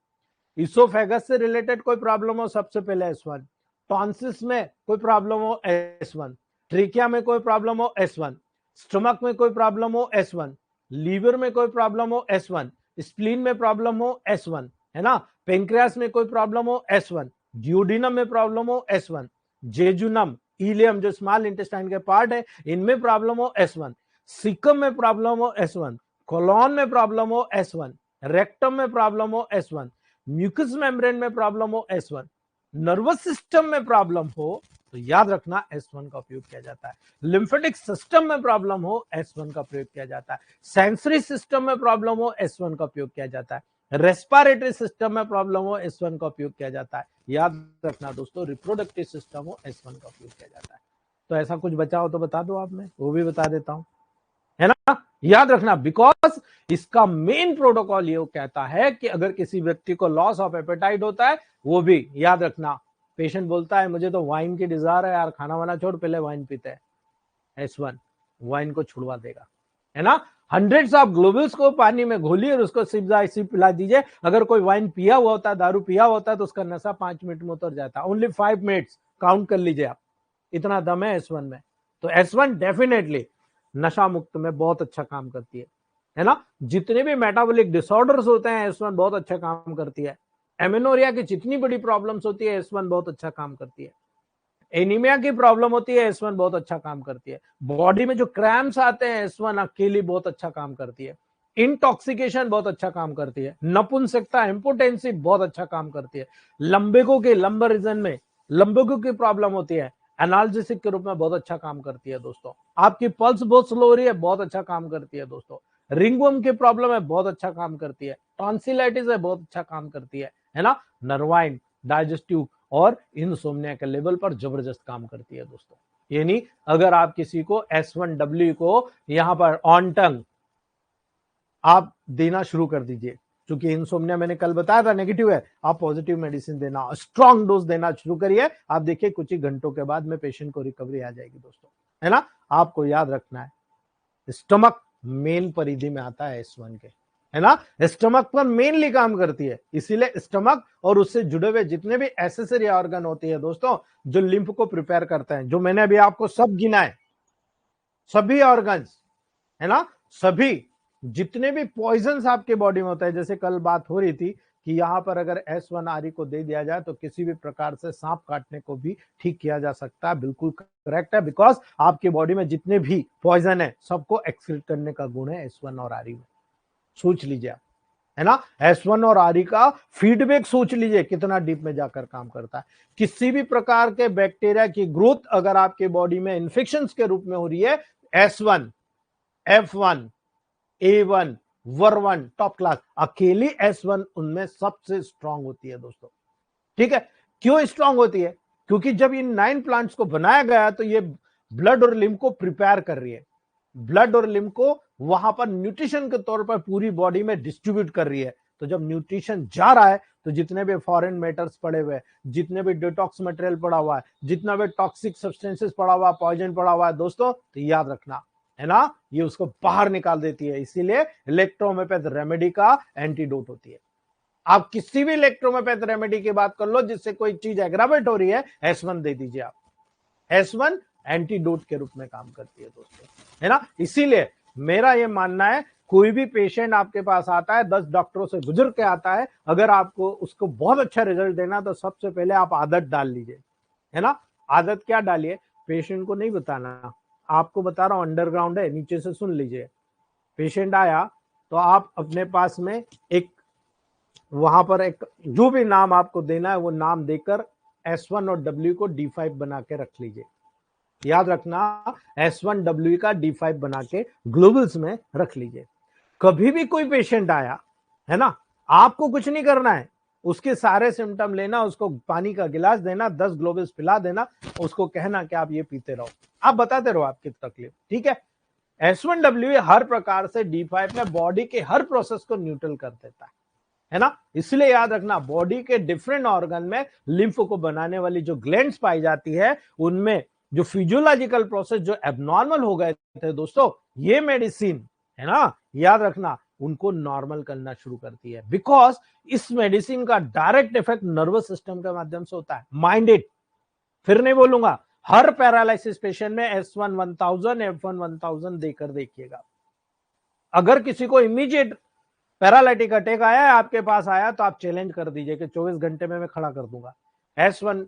इसोफेगस से रिलेटेड कोई प्रॉब्लम हो, सबसे पहले S1। टॉन्सिस में कोई प्रॉब्लम हो, S1। ट्रिकिया में कोई प्रॉब्लम हो, S1। स्टमक में कोई प्रॉब्लम हो, S1। लीवर में कोई प्रॉब्लम हो, S1। स्प्लीन में प्रॉब्लम हो, S1, है ना। पेंक्रियास में कोई प्रॉब्लम हो, S1। ड्यूडिनम में प्रॉब्लम हो, S1। जेजुनम, इलियम जो स्मॉल इंटेस्टाइन के पार्ट है, इनमें प्रॉब्लम हो, S1। सिकम में प्रॉब्लम हो, S1। कोलॉन में प्रॉब्लम हो, S1। रेक्टम में प्रॉब्लम हो, S1। म्यूकस मेम्ब्रेन में प्रॉब्लम हो S1, नर्वस सिस्टम में प्रॉब्लम हो तो याद रखना S1 का उपयोग किया जाता है। लिम्फेटिक सिस्टम में प्रॉब्लम हो S1 का प्रयोग किया जाता है। सेंसरी सिस्टम में प्रॉब्लम हो S1 का उपयोग किया जाता है। रेस्पिरेटरी सिस्टम में प्रॉब्लम हो S1 का उपयोग किया जाता है। याद रखना दोस्तों, रिप्रोडक्टिव सिस्टम हो S1 का उपयोग किया जाता है। तो ऐसा कुछ बचा हो तो बता दो आप, में वो भी बता देता हूं, है ना। याद रखना, बिकॉज इसका मेन प्रोटोकॉल ये कहता है कि अगर किसी व्यक्ति को लॉस ऑफ एपेटाइट होता है, वो भी याद रखना, पेशेंट बोलता है मुझे तो वाइन की डिजायर है यार, खाना वाना छोड़ पहले वाइन पीते हैं, S1 वाइन को छुड़वा देगा, है ना। हंड्रेड्स ऑफ ग्लोबल्स को पानी में घोलिए और उसको सिप पिला दीजिए। अगर कोई वाइन पिया हुआ होता है, दारू पिया होता है, तो उसका नशा 5 मिनट में उतर जाता है। ओनली 5 मिनट्स काउंट कर लीजिए आप, इतना दम है S1 में। तो S1 डेफिनेटली नशा मुक्त में बहुत अच्छा काम करती है ना। जितने भी मेटाबॉलिक डिसऑर्डर्स होते हैं S1 बहुत अच्छा काम करती है। एमेनोरिया की जितनी बड़ी प्रॉब्लम्स होती है S1 बहुत अच्छा काम करती है। एनीमिया की प्रॉब्लम होती है S1 बहुत अच्छा काम करती है। बॉडी में जो क्रैम्प्स आते हैं S1 अकेली बहुत अच्छा काम करती है। इंटॉक्सिकेशन बहुत अच्छा काम करती है। नपुंसकता इंपोटेंसी बहुत अच्छा काम करती है। लंबेगों के लंबर रीजन में लंबेगों की प्रॉब्लम होती है, एनाल्जेसिक के रूप में बहुत अच्छा काम करती है दोस्तों। आपकी पल्स बहुत स्लो हो रही है, बहुत अच्छा काम करती है दोस्तों। रिंगवर्म की प्रॉब्लम है, बहुत अच्छा काम करती है। टॉन्सिलाइटिस है, बहुत अच्छा काम करती है ना। नर्वाइन, डाइजेस्टिव और इंसोम्निया के लेवल पर जबरदस्त काम करती है दोस्तों। यानी अगर आप किसी को S1W को यहां पर ऑन टंग आप देना शुरू कर दीजिए, क्योंकि इंसोम्निया मैंने कल बताया था नेगेटिव है, आप पॉजिटिव मेडिसिन देना, स्ट्रॉन्ग डोज देना शुरू करिए। आप देखिए कुछ ही घंटों के बाद में पेशेंट को रिकवरी आ जाएगी दोस्तों, है ना। आपको याद रखना है, स्टमक मेन परिधि में आता है S1 के, है ना। स्टमक पर मेनली काम करती है, इसीलिए स्टमक और उससे जुड़े हुए जितने भी एसेसरी ऑर्गन होती है दोस्तों, जो लिम्फ को प्रिपेयर करते हैं, जो मैंने अभी आपको सब गिनाए, सभी ऑर्गन्स, है ना, सभी जितने भी पॉइजन्स आपके बॉडी में होता है। जैसे कल बात हो रही थी कि यहां पर अगर S1RE को दे दिया जाए तो किसी भी प्रकार से सांप काटने को भी ठीक किया जा सकता है। बिल्कुल करेक्ट है, बिकॉज आपके बॉडी में जितने भी पॉइजन है सबको एक्सक्रीट करने का गुण है S1 और RE में। सोच लीजिए आप, है ना। S1 और RE का फीडबैक सोच लीजिए कितना डीप में जाकर काम करता है। किसी भी प्रकार के बैक्टीरिया की ग्रोथ अगर आपके बॉडी में इन्फेक्शन के रूप में हो रही है, S1, F1, A1, वर1 top class, अकेली S1 उनमें सबसे स्ट्रांग होती है दोस्तों। ठीक है, क्यों स्ट्रांग होती है? क्योंकि जब इन 9 प्लांट्स को बनाया गया तो ये ब्लड और लिम्फ को प्रिपेयर कर रही है, ब्लड और लिम्फ को वहां पर न्यूट्रिशन के तौर पर पूरी बॉडी में डिस्ट्रीब्यूट कर रही है। तो जब न्यूट्रिशन जा रहा है तो जितने भी फॉरेन मैटर्स पड़े हुए हैं, जितने भी डिटॉक्स मटेरियल पड़ा हुआ है, जितना भी टॉक्सिक सब्सटेंसेस पड़ा हुआ है, पॉइजन पड़ा हुआ है दोस्तों, तो याद रखना, है ना, ये उसको बाहर निकाल देती है। इसीलिए इलेक्ट्रोहोम्योपैथ रेमेडी का एंटीडोट होती है। आप किसी भी इलेक्ट्रोहोम्योपैथ रेमेडी की बात कर लो जिससे कोई चीज एग्रावेट हो रही है, S1 दे दीजिए आप। S1 एंटीडोट के रूप में काम करती है दोस्तों, है ना। इसीलिए मेरा यह मानना है, कोई भी पेशेंट आपके पास आता है, 10 डॉक्टरों से गुजर के आता है, अगर आपको उसको बहुत अच्छा रिजल्ट देना तो सबसे पहले आप आदत डाल लीजिए, है ना। आदत क्या डालिए, पेशेंट को नहीं बताना, आपको बता रहा हूं, अंडरग्राउंड है, नीचे से सुन लीजिए। पेशेंट आया तो आप अपने पास में एक, वहां पर एक जो भी नाम आपको देना है वो नाम देकर S1 और W को D5 बना के रख लीजिए। याद रखना, S1W का D5 बना के ग्लोबल्स में रख लीजिए। कभी भी कोई पेशेंट आया, है ना, आपको कुछ नहीं करना है, उसके सारे सिम्टम लेना, उसको पानी का गिलास देना, 10 ग्लोबल्स पिला देना, उसको कहना कि आप ये पीते रहो, आप बताते रहो आपकी तकलीफ, ठीक है। S1W हर प्रकार से D5 में बॉडी के हर प्रोसेस को न्यूट्रल कर देता है ना। इसलिए याद रखना, बॉडी के डिफरेंट ऑर्गन में लिम्फ को बनाने वाली जो ग्लैंड्स पाई जाती है, उनमें जो फिजियोलॉजिकल प्रोसेस जो एबनॉर्मल हो गए थे दोस्तों, ये मेडिसिन, है ना, याद रखना, उनको नॉर्मल करना शुरू करती है। बिकॉज इस मेडिसिन का डायरेक्ट इफेक्ट नर्वस सिस्टम के माध्यम से होता है। माइंडेड, फिर नहीं बोलूंगा, हर पैरालिसिस पेशेंट में S1 1000, F1 1000 देकर देखिएगा। अगर किसी को इमीडिएट पैरालिटिक अटैक आया है, आपके पास आया, तो आप चैलेंज कर दीजिए कि 24 घंटे में मैं खड़ा कर दूंगा। S1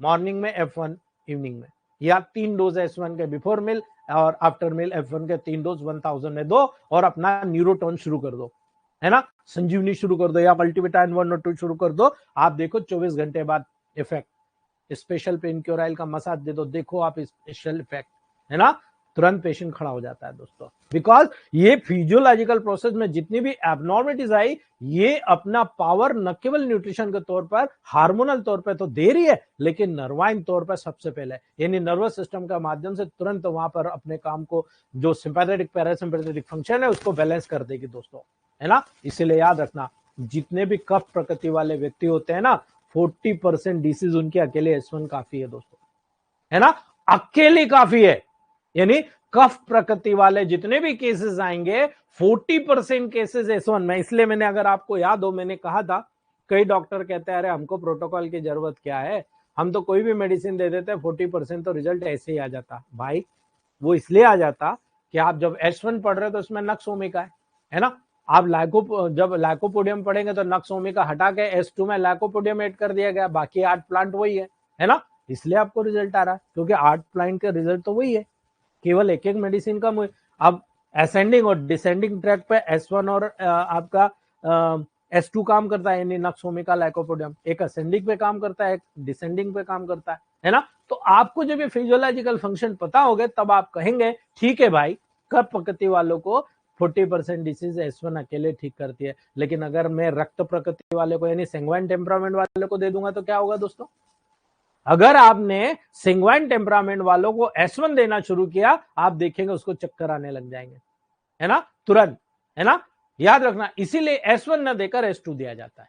मॉर्निंग में, F1 इवनिंग में, या 3 डोज S1 के बिफोर मील और आफ्टर मील F1 के 3 डोज 1000 में दो और अपना न्यूरोटोन शुरू कर दो, है ना, संजीवनी शुरू कर दो या मल्टीविटामिन 1 और 2 शुरू कर दो, आप देखो 24 घंटे बाद effect. Special pain cure oil का मसाज दे दो, देखो आप स्पेशल इफेक्ट, है ना, तुरंत पेशेंट खड़ा हो जाता है दोस्तों। बिकॉज ये फिजियोलॉजिकल प्रोसेस में जितनी भी एबनॉर्मलिटीज आई, ये अपना पावर न केवल न्यूट्रिशन के तौर पर, हार्मोनल तौर पर तो दे रही है, लेकिन नर्वाइन तौर पर सबसे पहले, यानी नर्वस सिस्टम का माध्यम से तुरंत वहां पर अपने काम को, जो सिंपैथेटिक पैरासिम्पैथेटिक फंक्शन है उसको बैलेंस कर देगी दोस्तों, है ना। इसीलिए याद रखना, जितने भी कफ प्रकृति वाले व्यक्ति होते हैं ना, 40% डिसीज उनके अकेले S1 काफी है दोस्तों, है ना, अकेले काफी है। यानी कफ प्रकृति वाले जितने भी केसेस आएंगे, 40% केसेस S1 में। इसलिए मैंने, अगर आपको याद हो, मैंने कहा था, कई डॉक्टर कहते हैं अरे हमको प्रोटोकॉल की जरूरत क्या है, हम तो कोई भी मेडिसिन दे देते हैं, 40% तो रिजल्ट ऐसे ही आ जाता। भाई वो इसलिए आ जाता कि आप जब S1 पढ़ रहे हो तो उसमें नक्स ओमेगा है ना, आप जब लाइकोपोडियम पढ़ेंगे तो नक्स ओमेगा हटा के S2 में लाइकोपोडियम ऐड कर दिया गया, बाकी 8 प्लांट वही है ना, इसलिए आपको रिजल्ट आ रहा है, क्योंकि 8 प्लांट का रिजल्ट तो वही है, केवल एक एक मेडिसिन का। अब असेंडिंग और डिसेंडिंग ट्रैक पे S1 और आपका S2 काम करता है, यानी नक्स ओमेगा लाइकोपोडियम, एक असेंडिंग पे काम करता है, एक डिसेंडिंग पे काम करता है ना। तो आपको जब ये फिजियोलॉजिकल फंक्शन पता हो गए, तब आप कहेंगे ठीक है भाई, कफ प्रकृति वालों को 40% डिसीज S1 अकेले ठीक करती है, लेकिन अगर मैं रक्त प्रकृति वाले को, यानी सेंग्वाइन टेम्परामेंट वाले को दे दूंगा तो क्या होगा दोस्तों। अगर आपने सेंग्वाइन टेम्परामेंट वालों को S1 देना शुरू किया, आप देखेंगे उसको चक्कर आने लग जाएंगे, है ना, तुरंत, है ना। याद रखना, इसीलिए S1 न देकर S2 दिया जाता है।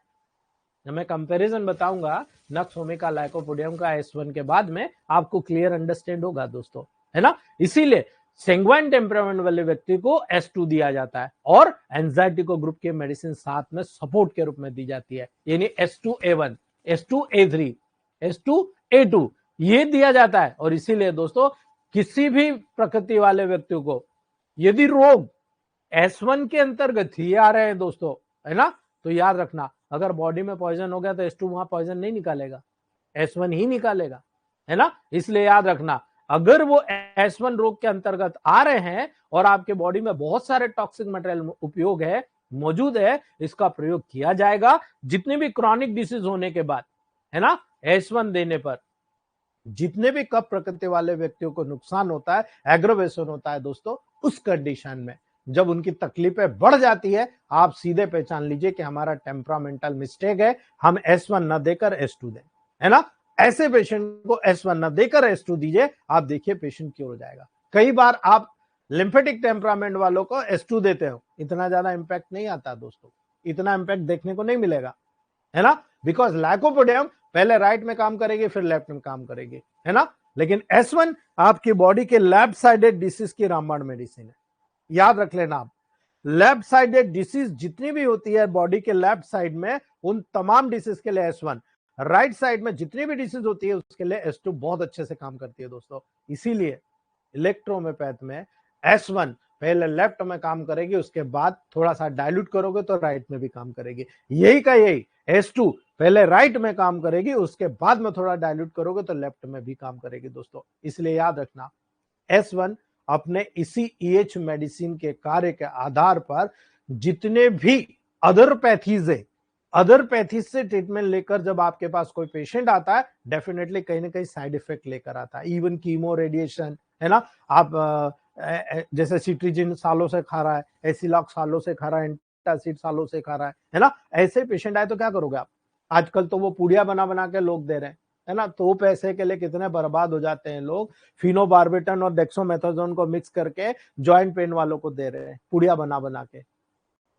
जब मैं कंपैरिजन बताऊंगा नक्स ओमेगा लाइकोपोडियम का S1 के बाद में, आपको क्लियर अंडरस्टैंड होगा दोस्तों, है ना। इसीलिए सेंग्वाइन टेम्परामेंट वाले व्यक्ति को S2 दिया जाता है, और एंजाइटी को ग्रुप के मेडिसिन साथ में सपोर्ट के रूप में दी जाती है, यानी S2A1, S2A3, S2A2 ये दिया जाता है। और इसीलिए दोस्तों, किसी भी प्रकृति वाले व्यक्ति को यदि रोग S1 के अंतर्गत ही आ रहे हैं दोस्तों, है ना, तो याद रखना, अगर बॉडी में पॉइजन हो गया तो S2 वहां पॉइजन नहीं निकालेगा, S1 ही निकालेगा, है ना। इसलिए याद रखना, अगर वो S1 रोग के अंतर्गत आ रहे हैं और आपके बॉडी में बहुत सारे टॉक्सिक मटेरियल उपयोग है, मौजूद है, इसका प्रयोग किया जाएगा जितने भी क्रॉनिक डिसीज होने के बाद, है ना। S1 देने पर जितने भी कफ प्रकृति वाले व्यक्तियों को नुकसान होता है, एग्रोवेशन होता है दोस्तों, उस कंडीशन में जब उनकी तकलीफें बढ़ जाती है, आप सीधे पहचान लीजिए कि हमारा टेम्परामेंटल मिस्टेक है, हम S1 न देकर S2 दें, है ना। ऐसे पेशेंट को S1 न देकर S2 दीजिए, आप देखिए पेशेंट क्योर हो जाएगा। कई बार आप लिम्फेटिक टेम्परामेंट वालों को S2 देते हो, इतना ज्यादा इंपैक्ट नहीं आता दोस्तों, इतना इंपैक्ट देखने को नहीं मिलेगा, है ना, बिकॉज लाइकोपोडियम पहले राइट में काम करेगी, फिर लेफ्ट में काम करेगी, है ना। लेकिन S1 आपकी बॉडी के लेफ्ट साइडेड डिसीज की रामबाण मेडिसिन है, याद रख लेना आप। लेफ्ट साइडेड डिसीज जितनी भी होती है बॉडी के लेफ्ट साइड में, उन तमाम डिसीज के लिए S1, राइट साइड में जितनी भी डिसीज होती है उसके लिए S2 बहुत अच्छे से काम करती है दोस्तों। इसीलिए इलेक्ट्रोहोम्योपैथ में S1 पहले लेफ्ट में काम करेगी, उसके बाद थोड़ा सा डाइल्यूट करोगे तो राइट में भी काम करेगी। यही का यही S2 पहले राइट में काम करेगी, उसके बाद में थोड़ा डाइल्यूट करोगे तो लेफ्ट में भी काम करेगी दोस्तों। इसलिए याद रखना, S1 अपने इसी EH मेडिसिन के कार्य के आधार पर जितने भी अदर पैथीज है, अदर पैथीज से ट्रीटमेंट लेकर जब आपके पास कोई पेशेंट आता है, डेफिनेटली कहीं ना कहीं साइड इफेक्ट लेकर आता है, इवन कीमो, रेडिएशन, है ना। आप जैसे सिट्रीजिन सालों से खा रहा है, एसिलॉक्स सालों से खा रहा है, एंटासिड सालों से खा रहा है ना, ऐसे पेशेंट आए तो क्या करोगे आप। आजकल तो वो पुड़िया बना बना के लोग दे रहे हैं, है ना, तो पैसे के लिए कितने बर्बाद हो जाते हैं लोग। फिनोबार्बिटन और डेक्सोमेथाजोन को मिक्स करके जॉइंट पेन वालों को दे रहे हैं, पुड़िया बना बना के।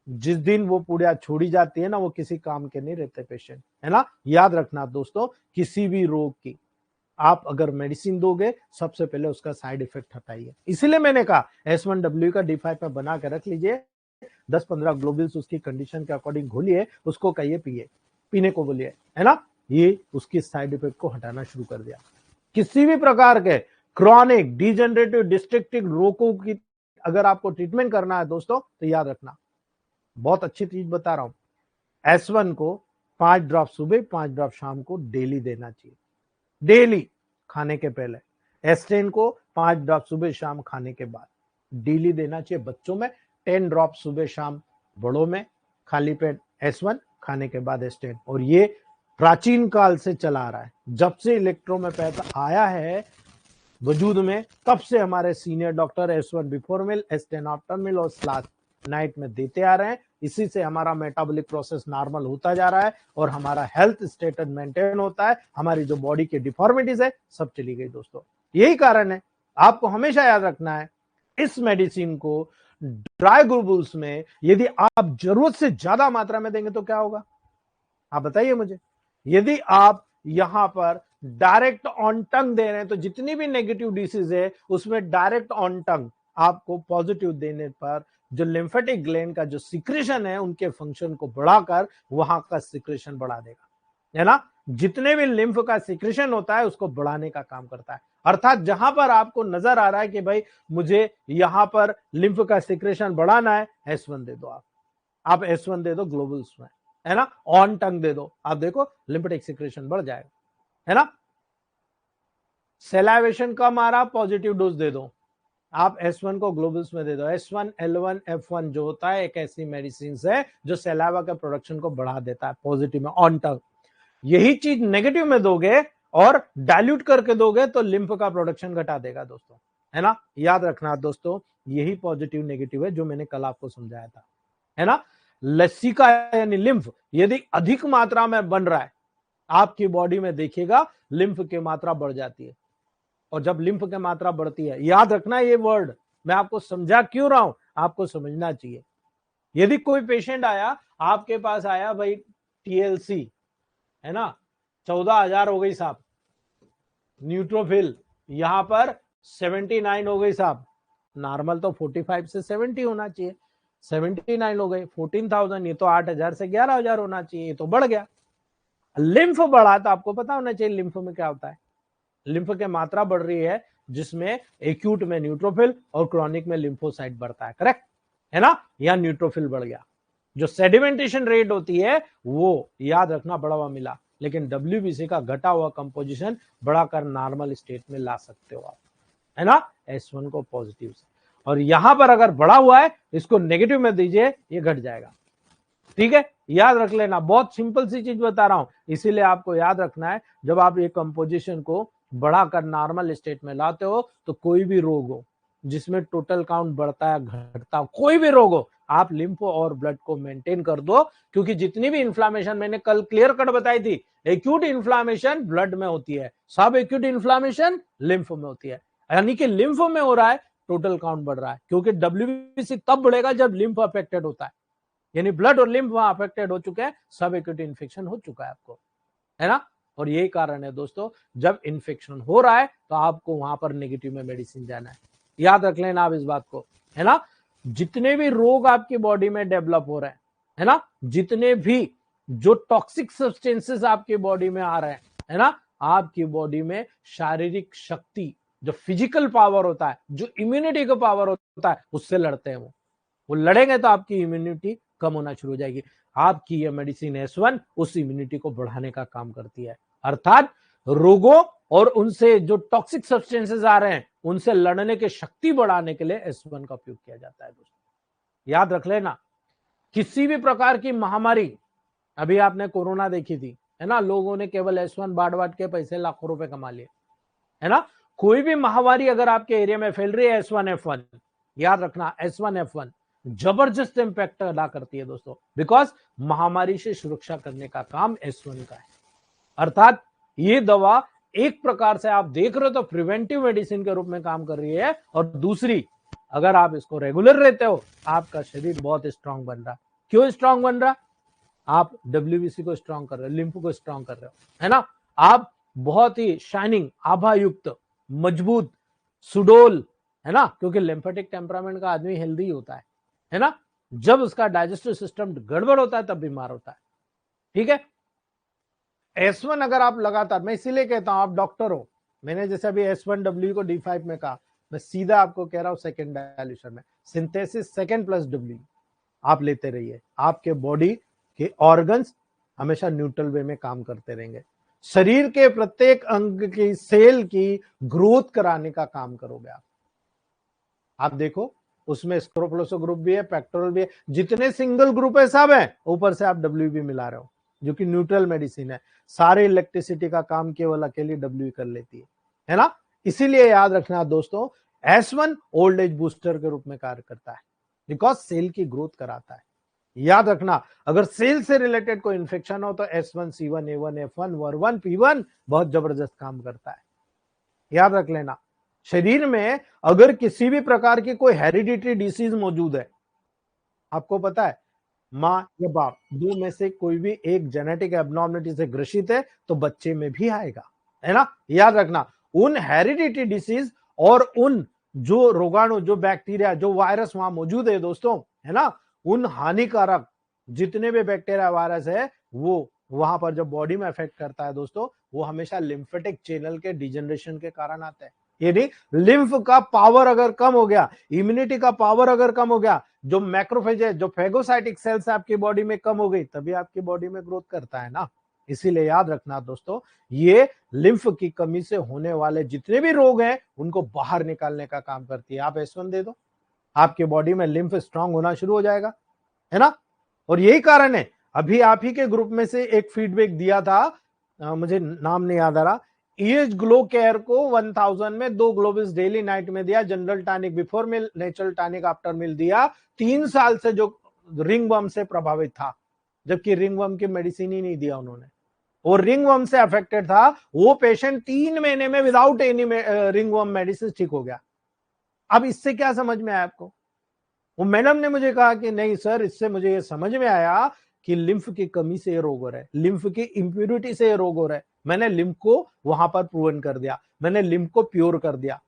जिस दिन वो पुड़िया छोड़ी जाती है ना, वो किसी काम के नहीं रहते पेशेंट, है ना। याद रखना दोस्तों, किसी भी रोग की आप अगर मेडिसिन दोगे, सबसे पहले उसका साइड इफेक्ट हटाइए। इसीलिए मैंने कहा S1W का D5 में बना के रख लीजिए, 10-15 ग्लोबुल्स उसकी कंडीशन के अकॉर्डिंग घोलिए, उसको कहिए पिए, पीने को बोलिए, है ना। ये उसकी साइड इफेक्ट को हटाना शुरू कर दिया। किसी भी प्रकार के क्रॉनिक डिजेनरेटिव डिस्ट्रक्टिव रोगों की अगर आपको ट्रीटमेंट करना है दोस्तों, तो याद रखना, बहुत अच्छी चीज बता रहा हूं, S1 को 5 ड्रॉप सुबह, 5 ड्रॉप शाम को डेली देना चाहिए, डेली खाने के पहले। S10 को 5 ड्रॉप सुबह शाम खाने के बाद डेली देना चाहिए। बच्चों में 10 ड्रॉप सुबह शाम, बड़ों में खाली पेट S1, खाने के बाद S10। और ये प्राचीन काल से चला आ रहा है, जब से इलेक्ट्रोमेपैथ आया है वजूद में, तब से हमारे senior doctor S1 before meal, S10 after meal और स्लाथ नाइट में देते आ रहे हैं। इसी से हमारा मेटाबॉलिक प्रोसेस नॉर्मल होता जा रहा है और हमारा हेल्थ स्टेटस मेंटेन होता है, हमारी जो बॉडी की डिफॉर्मिटीज है सब चली गई दोस्तों। यही कारण है, आपको हमेशा याद रखना है, इस मेडिसिन को ड्राई ग्लूबुल्स में यदि आप जरूरत से ज्यादा मात्रा में देंगे तो क्या होगा, आप बताइए मुझे। यदि आप यहां पर डायरेक्ट ऑन टंग दे रहे हैं तो जितनी भी नेगेटिव डिसीज है उसमें डायरेक्ट ऑन टंग आपको पॉजिटिव देने पर जो लिम्फेटिक ग्लैंड का जो सिक्रेशन है उनके फंक्शन को बढ़ाकर वहां का सिक्रेशन बढ़ा देगा, है ना। जितने भी लिम्फ का सिक्रेशन होता है उसको बढ़ाने का काम करता है। अर्थात जहां पर आपको नजर आ रहा है कि भाई मुझे यहां पर लिम्फ का सिक्रेशन बढ़ाना है, S1 दे दो, आप S1 दे दो ग्लोबुल्स में, है ना। ऑन टंग दे दो, आप देखो लिम्फेटिक सिक्रेशन बढ़ जाएगा, है ना। सेलाइवेशन कम आ रहा, पॉजिटिव डोज दे दो, आप S1 को ग्लोबुल्स में दे दो। S1, L1, F1 जो होता है एक ऐसी मेडिसिन है जो सैलावा के प्रोडक्शन को बढ़ा देता है पॉजिटिव में, ऑन टंग। यही चीज नेगेटिव में दोगे और डाइल्यूट करके दोगे तो लिम्फ का प्रोडक्शन घटा देगा दोस्तों, है ना। याद रखना दोस्तों, यही पॉजिटिव नेगेटिव है जो मैंने कल आपको समझाया था, है ना। लस्सी का यानी लिम्फ यदि अधिक मात्रा में बन रहा है, आपकी बॉडी में देखिएगा लिम्फ की मात्रा बढ़ जाती है। और जब लिम्फ की मात्रा बढ़ती है, याद रखना ये वर्ड मैं आपको समझा क्यों रहा हूं, आपको समझना चाहिए। यदि कोई पेशेंट आया, आपके पास आया भाई TLC, है ना, 14,000 हो गई साहब, न्यूट्रोफिल यहां पर 79 हो गई साहब, नॉर्मल तो 45 से 70 होना चाहिए, 79 हो गई, 14,000, ये तो 8,000 से 11,000 होना चाहिए, ये तो बढ़ गया। लिम्फ बढ़ा तो आपको पता होना चाहिए लिम्फ में क्या होता है, लिम्फ की मात्रा बढ़ रही है जिसमें एक्यूट में न्यूट्रोफिल और क्रॉनिक में लिम्फोसाइट बढ़ता है, करेक्ट है ना। या न्यूट्रोफिल बढ़ गया, जो सेडिमेंटेशन रेट होती है वो याद रखना बढ़ा हुआ मिला, लेकिन WBC का घटा हुआ कंपोजिशन बढ़ाकर नॉर्मल स्टेट में ला सकते हो आप, है ना, S1 को पॉजिटिव से। और यहां पर अगर बढ़ा हुआ है इसको नेगेटिव में दीजिए, ये घट जाएगा, ठीक है। याद रख लेना, बहुत सिंपल सी चीज बता रहा हूं, इसीलिए आपको याद रखना है जब आप ये कंपोजिशन को बढ़ाकर नॉर्मल स्टेट में लाते हो तो कोई भी रोग हो जिसमें टोटल काउंट बढ़ता है घटता हो, कोई भी रोग हो, आप लिम्फो और ब्लड को मेंटेन कर दो। क्योंकि जितनी भी इन्फ्लामेशन मैंने कल क्लियर कट बताई थी, एक्यूट इन्फ्लामेशन ब्लड में होती है, सब एक्यूट इन्फ्लामेशन लिम्फ में होती है, यानी कि लिम्फ में हो रहा है टोटल काउंट बढ़ रहा है, क्योंकि WBC तब बढ़ेगा जब लिम्फ अफेक्टेड होता है, यानी ब्लड और लिम्फ वहां अफेक्टेड हो चुके हैं, सब एक्यूट इन्फेक्शन हो चुका है आपको, है ना। और यही कारण है दोस्तों, जब इन्फेक्शन हो रहा है तो आपको वहां पर नेगेटिव में मेडिसिन जाना है, याद रख लेना आप इस बात को, है ना। जितने भी रोग आपकी बॉडी में डेवलप हो रहे हैं, है ना, जितने भी जो टॉक्सिक सब्सटेंसेस आपकी बॉडी में आ रहे हैं, है ना, आपकी बॉडी में शारीरिक शक्ति, जो फिजिकल पावर होता है, जो इम्यूनिटी का पावर होता है, उससे लड़ते हैं वो लड़ेंगे तो आपकी इम्यूनिटी कम होना शुरू हो जाएगी। आपकी ये मेडिसिन S1 उस इम्यूनिटी को बढ़ाने का काम करती है, अर्थात रोगों और उनसे जो टॉक्सिक सब्सटेंसेस आ रहे हैं उनसे लड़ने की शक्ति बढ़ाने के लिए S1 का उपयोग किया जाता है दोस्तों। याद रख लेना, किसी भी प्रकार की महामारी, अभी आपने कोरोना देखी थी, है ना, लोगों ने केवल S1 बांट के पैसे लाखों रुपए कमा लिए, है ना। कोई भी महामारी अगर आपके एरिया में फैल रही है, S1 F1, याद रखना S1 F1 जबरदस्त इंपैक्ट अदा करती है दोस्तों, बिकॉज महामारी से सुरक्षा करने का काम S1 का है। अर्थात ये दवा एक प्रकार से आप देख रहे हो तो प्रिवेंटिव मेडिसिन के रूप में काम कर रही है, और दूसरी अगर आप इसको रेगुलर लेते हो आपका शरीर बहुत स्ट्रांग बन रहा। क्यों स्ट्रांग बन रहा, आप WBC को स्ट्रांग कर रहे हो, लिम्फ को स्ट्रांग कर रहे हो, है ना। आप बहुत ही शाइनिंग, आभा युक्त, मजबूत, सुडोल, है ना, क्योंकि लिम्फेटिक टेम्परामेंट का आदमी हेल्दी होता है ना। जब उसका डाइजेस्टिव सिस्टम गड़बड़ होता है तब बीमार होता है, ठीक है। S1 अगर आप लगातार, मैं इसीलिए कहता हूं आप डॉक्टर हो, मैंने जैसे अभी S1W को D5 में कहा, मैं सीधा आपको कह रहा हूं सेकेंड डायल्यूशन में सिंथेसिस सेकेंड प्लस W आप लेते रहिए, आपके बॉडी के ऑर्गन्स हमेशा न्यूट्रल वे में काम करते रहेंगे, शरीर के प्रत्येक अंग की सेल की ग्रोथ कराने का काम करोगे आप देखो उसमें स्क्रोफलोसो ग्रुप भी है, पेक्टोरल भी है, जितने सिंगल ग्रुप है सब है, ऊपर से आप डब्ल्यू भी मिला रहे हो, जो कि न्यूट्रल मेडिसिन है। सारे इलेक्ट्रिसिटी का काम केवल अकेली डब्ल्यू कर लेती है ना। इसीलिए याद रखना दोस्तों, S1 ओल्ड एज बूस्टर के रूप में कार्य करता है, बिकॉज सेल की ग्रोथ कराता है। याद रखना, अगर सेल से रिलेटेड कोई इंफेक्शन हो तो S1, C1, A1, F1, WR1, P1 बहुत जबरदस्त काम करता है। याद रख लेना, शरीर में अगर किसी भी प्रकार की कोई हेरिडिटरी डिसीज मौजूद है, आपको पता है, मां या बाप दो में से कोई भी एक जेनेटिक एब्नॉर्मलिटी से ग्रसित है तो बच्चे में भी आएगा, है ना। याद रखना, उन हेरिडिटरी डिसीज और उन जो रोगाणु, जो बैक्टीरिया, जो वायरस वहां मौजूद है दोस्तों, है ना, उन हानिकारक जितने भी बैक्टीरिया वायरस है, वो वहां पर जब बॉडी में अफेक्ट करता है दोस्तों, वो हमेशा लिम्फेटिक चैनल के डिजनरेशन के कारण आता है। यानी लिम्फ का पावर अगर कम हो गया, इम्यूनिटी का पावर अगर कम हो गया, जो मैक्रोफेज है, जो फेगोसाइटिक सेल्स आपकी बॉडी में कम हो गई, तभी आपकी बॉडी में ग्रोथ करता है ना। इसीलिए याद रखना दोस्तों, ये लिम्फ की कमी से होने वाले जितने भी रोग हैं उनको बाहर निकालने का काम करती है। आप S1 दे दो, आपके बॉडी में लिम्फ स्ट्रांग होना शुरू हो जाएगा, है ना। और यही कारण है, अभी आप ही के ग्रुप में से एक फीडबैक दिया था, मुझे नाम नहीं याद आ रहा, ईएच ग्लो केयर को 1000 में 2 ग्लोबिस डेली नाइट में दिया, जनरल टॉनिक बिफोर मिल, नेचुरल टॉनिक आफ्टर मिल दिया। 3 साल से जो रिंग वर्म से प्रभावित था, जबकि रिंग वर्म की मेडिसिन ही नहीं दिया उन्होंने, और रिंग वर्म से अफेक्टेड था वो पेशेंट 3 महीने में without any ring worm medicine ठीक हो गया। अब इससे क्या समझ में आया आपको? वो मैडम ने मुझे कहा कि नहीं सर, इससे मुझे ये समझ में आया कि लिम्फ की कमी से ये रोग हो रहा है, लिम्फ की इंप्यूरिटी से ये रोग हो रहा है। मैंने लिम्फ को वहां पर प्रूवन कर दिया, मैंने लिम्फ को प्योर कर दिया,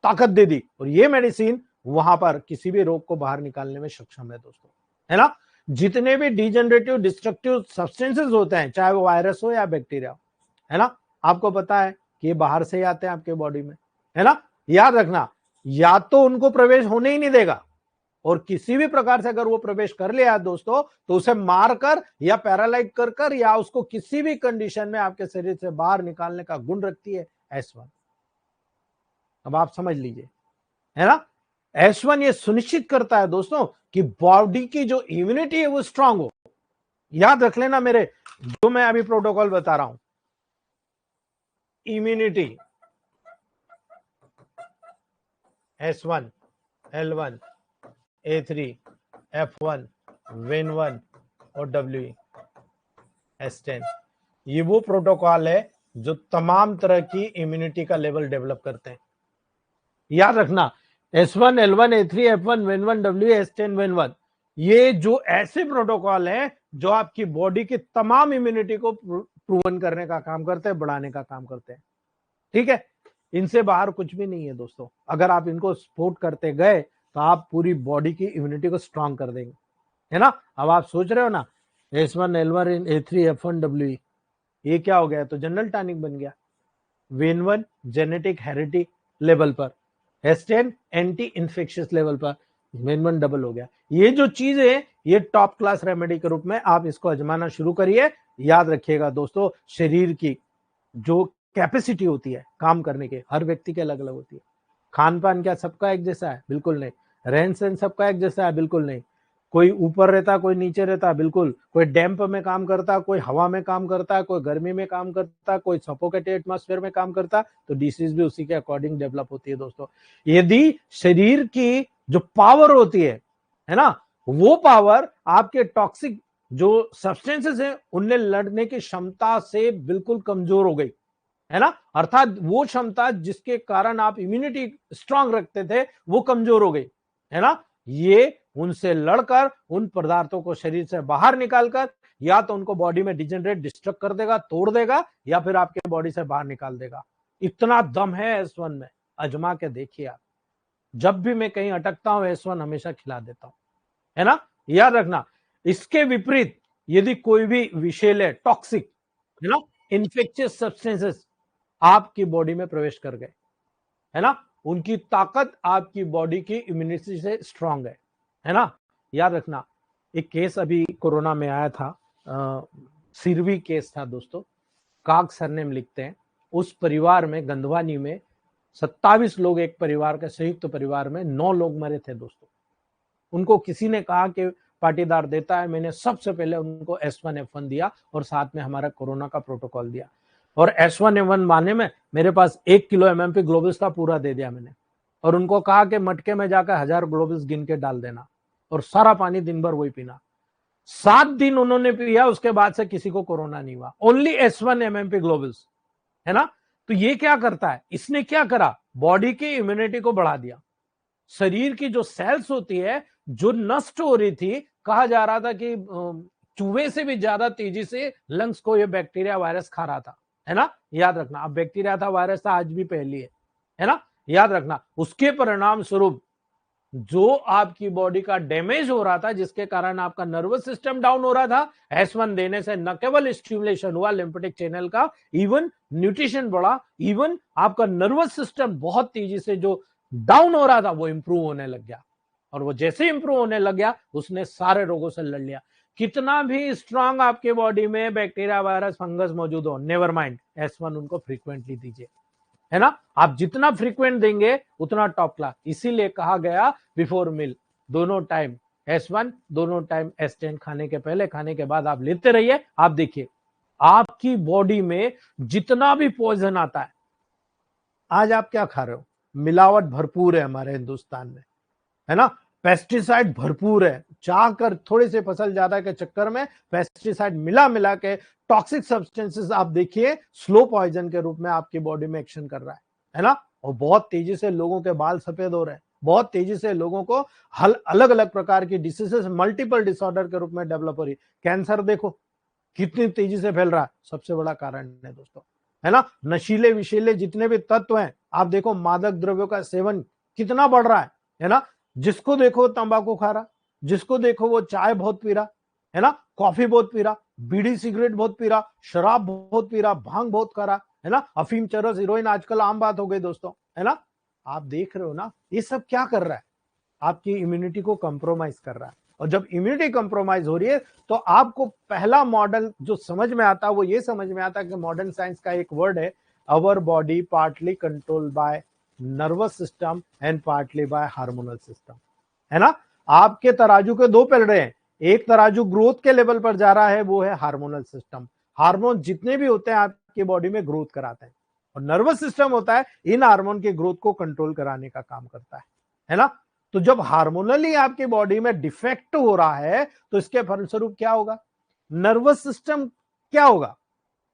ताकत दे दी, और ये मेडिसिन वहां पर किसी भी रोग को बाहर निकालने में सक्षम है दोस्तों, है ना। जितने भी डिजेनरेटिव डिस्ट्रक्टिव सब्सटेंसेस होते हैं, चाहे वो वायरस हो या बैक्टीरिया हो, है ना, आपको पता है कि ये बाहर से ही आते हैं आपके बॉडी में, है ना। याद रखना, या तो उनको प्रवेश होने ही नहीं देगा, और किसी भी प्रकार से अगर वो प्रवेश कर लिया दोस्तों, तो उसे मारकर या पैरालाइज कर कर या उसको किसी भी कंडीशन में आपके शरीर से बाहर निकालने का गुण रखती है S1। अब आप समझ लीजिए, है ना। S1 ये सुनिश्चित करता है दोस्तों कि बॉडी की जो इम्यूनिटी है वो स्ट्रांग हो। याद रख लेना मेरे, जो मैं अभी प्रोटोकॉल बता रहा हूं, immunity S1, L1, A3, F1, Win1 और WE, S10, ये वो प्रोटोकॉल है जो तमाम तरह की इम्यूनिटी का लेवल डेवलप करते हैं। याद रखना, S1, L1, A3, F1, Win1, WE, S10, Win1, ये जो ऐसे प्रोटोकॉल हैं जो आपकी बॉडी की तमाम इम्यूनिटी को प्रूवन करने का काम करते हैं, बढ़ाने का काम करते हैं। ठीक है, इनसे बाहर कुछ भी नहीं है दोस्तों। अगर आप इनको सपोर्ट करते गए तो आप पूरी बॉडी की इम्यूनिटी को स्ट्रांग कर देंगे, है ना। अब आप सोच रहे हो ना, S1, L1, A3, F1, WE, ये क्या हो गया? तो जनरल टॉनिक बन गया। Win1 जेनेटिक हेरिडिटी लेवल पर, S10 एंटी इंफेक्शियस लेवल पर, Win1 डबल हो गया। ये जो चीज है ये टॉप क्लास रेमेडी के रूप में आप इसको आजमाना शुरू करिए। याद रखिएगा दोस्तों, शरीर की जो कैपेसिटी होती है काम करने के, हर व्यक्ति के अलग अलग होती है। खान पान क्या सबका एक जैसा है? बिल्कुल नहीं। रहन सहन सबका एक जैसा है? बिल्कुल नहीं। कोई ऊपर रहता, कोई नीचे रहता, बिल्कुल। कोई डैम्प में काम करता, कोई हवा में काम करता, कोई गर्मी में काम करता, कोई सफोकेटेड एटमॉस्फेयर में काम करता, तो डिसीज भी उसी के अकॉर्डिंग डेवलप होती है दोस्तों। यदि शरीर की जो पावर होती है ना, वो पावर आपके टॉक्सिक जो सब्सटेंसेस है उनने लड़ने की क्षमता से बिल्कुल कमजोर हो गई, है ना। अर्थात वो क्षमता जिसके कारण आप इम्यूनिटी स्ट्रांग रखते थे वो कमजोर हो गई, है ना। ये उनसे लड़कर उन पदार्थों को शरीर से बाहर निकालकर या तो उनको बॉडी में डिजेनरेट डिस्ट्रक्ट कर देगा, तोड़ देगा, या फिर आपके बॉडी से बाहर निकाल देगा। इतना दम है S1 में, आजमा के देखिए आप। जब भी मैं कहीं अटकता हूं S1 हमेशा खिला देता हूं, है ना। याद रखना, इसके विपरीत यदि कोई भी विषैले टॉक्सिक, है ना, इन्फेक्शियस सब्सटेंसेस आपकी बॉडी में प्रवेश कर गए, है ना, उनकी ताकत आपकी बॉडी की इम्यूनिटी से स्ट्रांग है ना। याद रखना, एक केस अभी कोरोना में आया था, सिरवी केस था दोस्तों। काग सरनेम लिखते हैं। उस परिवार में, गंधवानी में 27 लोग, एक परिवार के संयुक्त परिवार में 9 लोग मरे थे दोस्तों। उनको किसी ने कहा कि पाटीदार देता है, मैंने सबसे पहले उनको S1F1 दिया और साथ में हमारा कोरोना का प्रोटोकॉल दिया। और S1F1 माने में मेरे पास 1 किलो MMP ग्लोबल्स था, पूरा दे दिया मैंने। और उनको कहा कि मटके में जाकर 1000 ग्लोबल्स गिन के डाल देना और सारा पानी दिन भर वही पीना। 7 दिन उन्होंने पिया, उसके बाद से किसी को कोरोना नहीं हुआ। ओनली S1 MMP ग्लोबल्स, है ना। तो ये क्या करता है, इसने क्या करा, बॉडी की इम्यूनिटी को बढ़ा दिया। शरीर की जो सेल्स होती है जो नष्ट हो रही थी, कहा जा रहा था कि चूहे से भी ज्यादा तेजी से लंग्स को ये बैक्टीरिया वायरस खा रहा था, है ना। याद रखना, अब बैक्टीरिया था, वायरस था, आज भी पहली है ना, याद रखना। उसके परिणाम स्वरूप जो आपकी बॉडी का डैमेज हो रहा था, जिसके कारण आपका नर्वस सिस्टम डाउन हो रहा था, S1 देने से न केवल स्टिमुलेशन हुआ लिम्फेटिक चैनल का, इवन न्यूट्रिशन बढ़ा, इवन आपका नर्वस सिस्टम बहुत तेजी से जो डाउन हो रहा था वो इंप्रूव होने लग गया। और वो जैसे इंप्रूव होने लग गया, उसने सारे रोगों से लड़ लिया। कितना भी स्ट्रांग आपके बॉडी में बैक्टीरिया, वायरस, फंगस मौजूद हो, नेवर माइंड, S1 उनको फ्रीक्वेंटली दीजिए, है ना। आप जितना फ्रीक्वेंट देंगे उतना टॉप क्लास। इसीलिए कहा गया बिफोर मील दोनों टाइम S1, दोनों टाइम S10, खाने के पहले, खाने के बाद आप लेते रहिए। आप देखिए आपकी बॉडी में जितना भी पॉइजन आता है, आज आप क्या खा रहे हो, मिलावट भरपूर है हमारे हिंदुस्तान में, है ना। पेस्टिसाइड भरपूर है, चाह कर थोड़े से फसल ज्यादा के चक्कर में पेस्टिसाइड मिला मिला के टॉक्सिक सब्सटेंसेस आप देखिए स्लो पॉइजन के रूप में आपकी बॉडी में एक्शन कर रहा है ना। और बहुत तेजी से लोगों के बाल सफेद हो रहे हैं, बहुत तेजी से लोगों को अलग अलग प्रकार की डिसीजेस, मल्टीपल डिसऑर्डर के रूप में डेवलप हो रही है। कैंसर देखो कितनी तेजी से फैल रहा है, सबसे बड़ा कारण है दोस्तों, है ना। नशीले विशीले जितने भी तत्व हैं, आप देखो मादक द्रव्यों का सेवन कितना बढ़ रहा है ना। जिसको देखो तंबाकू खा रहा, जिसको देखो वो चाय बहुत पी रहा, है ना, कॉफी बहुत पी रहा, बीड़ी सिगरेट बहुत पी रहा, शराब बहुत पी रहा, भांग बहुत खा रहा, है ना। अफीम, चरस, हीरोइन आजकल आम बात हो गई दोस्तों, है ना। आप देख रहे हो ना, ये सब क्या कर रहा है, आपकी इम्यूनिटी को कंप्रोमाइज कर रहा है। और जब इम्यूनिटी कंप्रोमाइज हो रही है तो आपको पहला मॉडल जो समझ में आता है वो ये समझ में आता है कि मॉडर्न साइंस का एक वर्ड है, our body partly controlled by nervous system and partly bye hormonal system, है ना। आपके तराजू के दो पलड़े हैं, एक तराजू ग्रोथ के लेवल पर जा रहा है, वो है हार्मोनल सिस्टम। हार्मोन जितने भी होते हैं आपकी बॉडी में ग्रोथ कराते हैं, और नर्वस सिस्टम होता है इन हार्मोन की ग्रोथ को कंट्रोल कराने का काम करता है ना। तो जब हार्मोनली आपकी बॉडी में डिफेक्ट हो रहा है तो इसके फलस्वरूप क्या होगा, नर्वस सिस्टम क्या होगा,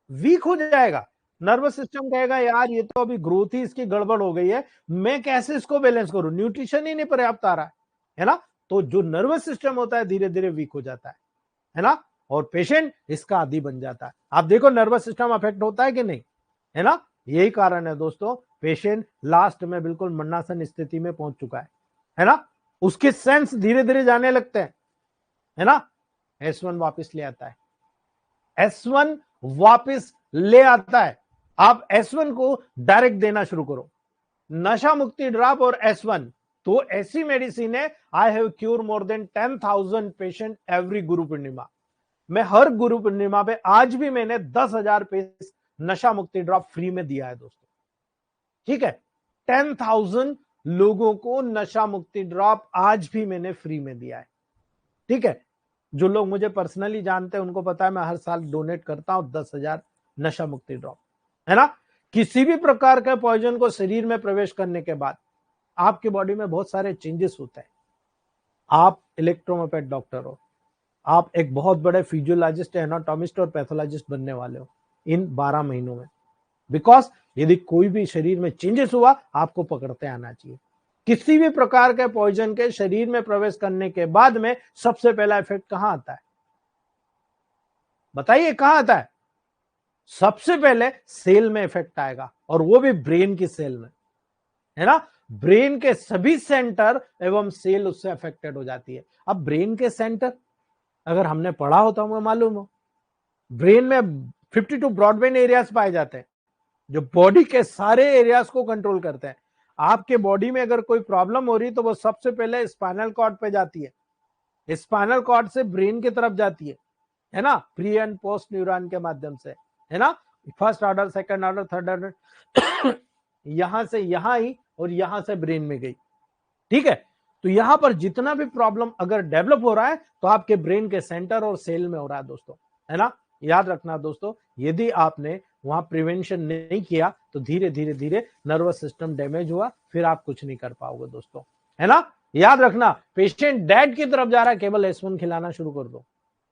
वीक हो जाएगा। नर्वस सिस्टम कहेगा यार ये तो अभी ग्रोथ ही इसकी गड़बड़ हो गई है, मैं कैसे इसको बैलेंस करूं, न्यूट्रिशन ही नहीं पर्याप्त आ रहा है ना। तो जो नर्वस सिस्टम होता है धीरे धीरे वीक हो जाता है ना, और पेशेंट इसका आदी बन जाता है। आप देखो नर्वस सिस्टम अफेक्ट होता है कि नहीं, है ना। यही कारण है दोस्तों, पेशेंट लास्ट में बिल्कुल मरणासन स्थिति में पहुंच चुका है ना। उसके सेंस धीरे धीरे जाने लगते हैं, है ना। S1 वापस ले आता है, S1 वापस ले आता है। आप S1 को डायरेक्ट देना शुरू करो, नशा मुक्ति ड्रॉप और S1 तो ऐसी मेडिसिन है। I have cure more than 10,000 patient every Guru Purnima. मैं हर गुरु पूर्णिमा पे आज भी मैंने 10,000 पीस नशा मुक्ति ड्रॉप फ्री में दिया है दोस्तों, ठीक है। 10,000 लोगों को नशा मुक्ति ड्रॉप आज भी मैंने फ्री में दिया है, ठीक है। जो लोग मुझे पर्सनली जानते हैं उनको पता है मैं हर साल डोनेट करता हूं 10,000 नशा मुक्ति ड्रॉप, है ना। किसी भी प्रकार के पॉइजन को शरीर में प्रवेश करने के बाद आपकी बॉडी में बहुत सारे चेंजेस होते हैं। आप इलेक्ट्रोमोपैथ डॉक्टर हो, आप एक बहुत बड़े फिजियोलॉजिस्ट, एनाटॉमिस्ट और पैथोलॉजिस्ट बनने वाले हो इन 12 महीनों में। बिकॉज यदि कोई भी शरीर में चेंजेस हुआ आपको पकड़ते आना चाहिए। किसी भी प्रकार के पॉइजन के शरीर में प्रवेश करने के बाद में सबसे पहला इफेक्ट कहां आता है, बताइए कहां आता है। सबसे पहले सेल में इफेक्ट आएगा, और वो भी ब्रेन की सेल में, है ना। ब्रेन के सभी सेंटर एवं सेल उससे अफेक्टेड हो जाती है। अब ब्रेन के सेंटर अगर हमने पढ़ा होता हमें मालूम हो, ब्रेन में 52 ब्रॉडबैंड एरियाज पाए जाते हैं जो बॉडी के सारे एरियाज को कंट्रोल करते हैं। आपके बॉडी में अगर कोई प्रॉब्लम हो रही तो वो सबसे पहले स्पाइनल कॉर्ड पे जाती है, स्पाइनल कॉर्ड से ब्रेन की तरफ जाती है ना, प्री एंड पोस्ट न्यूरॉन के माध्यम से, है ना। First order, second order, third order यहां से यहां आई और यहां से ब्रेन में गई, ठीक है। तो यहां पर जितना भी प्रॉब्लम अगर डेवलप हो रहा है तो आपके ब्रेन के सेंटर और सेल में हो रहा है दोस्तों, है ना। याद रखना दोस्तों, यदि आपने वहां प्रिवेंशन नहीं किया तो धीरे धीरे धीरे नर्वस सिस्टम डैमेज हुआ, फिर आप कुछ नहीं कर पाओगे दोस्तों, है ना। याद रखना, पेशेंट डेड की तरफ जा रहा है, केवल S1 खिलाना शुरू कर दो,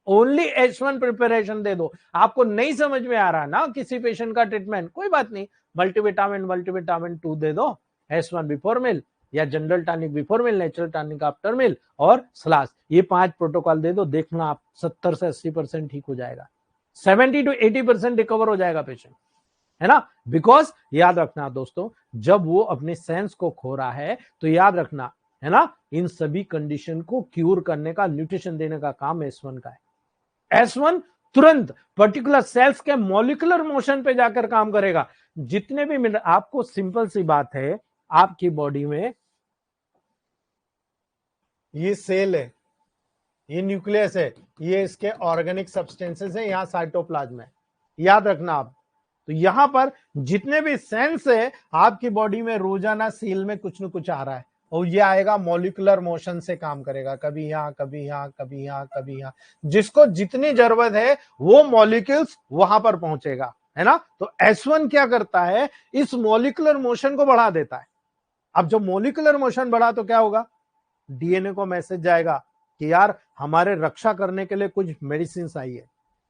ओनली S1 प्रिपरेशन दे दो। आपको नहीं समझ में आ रहा ना किसी पेशेंट का ट्रीटमेंट, कोई बात नहीं, मल्टीविटामिन 2 दे दो, S1 बिफोर मील या general tonic before meal, natural tonic after meal और स्लास, ये 5 प्रोटोकॉल दे दो, देखना आप 70 से 80% ठीक हो जाएगा, 70 to 80% रिकवर हो जाएगा पेशेंट, है ना। बिकॉज याद रखना दोस्तों, जब वो अपने सेंस को खो रहा है तो याद रखना, है ना, इन सभी कंडीशन को क्यूर करने का, न्यूट्रिशन देने का काम S1 का है। S1 तुरंत पर्टिकुलर सेल्स के मॉलिक्यूलर मोशन पे जाकर काम करेगा। जितने भी मिनट, आपको सिंपल सी बात है, आपकी बॉडी में ये सेल है, ये न्यूक्लियस है, ये इसके ऑर्गेनिक सब्सटेंसेस है, यहां साइटोप्लाज्म है, याद रखना आप। तो यहां पर जितने भी सेंस है आपकी बॉडी में, रोजाना सेल में कुछ न कुछ आ रहा है, और ये आएगा मॉलिक्यूलर मोशन से काम करेगा, कभी यहां कभी यहां कभी यहां कभी यहां, जिसको जितनी जरूरत है वो मॉलिक्यूल्स वहां पर पहुंचेगा, है ना। तो S1 क्या करता है, इस मॉलिक्यूलर मोशन को बढ़ा देता है। अब जब मॉलिक्यूलर मोशन बढ़ा तो क्या होगा, डीएनए को मैसेज जाएगा कि यार हमारे रक्षा करने के लिए कुछ मेडिसिन आई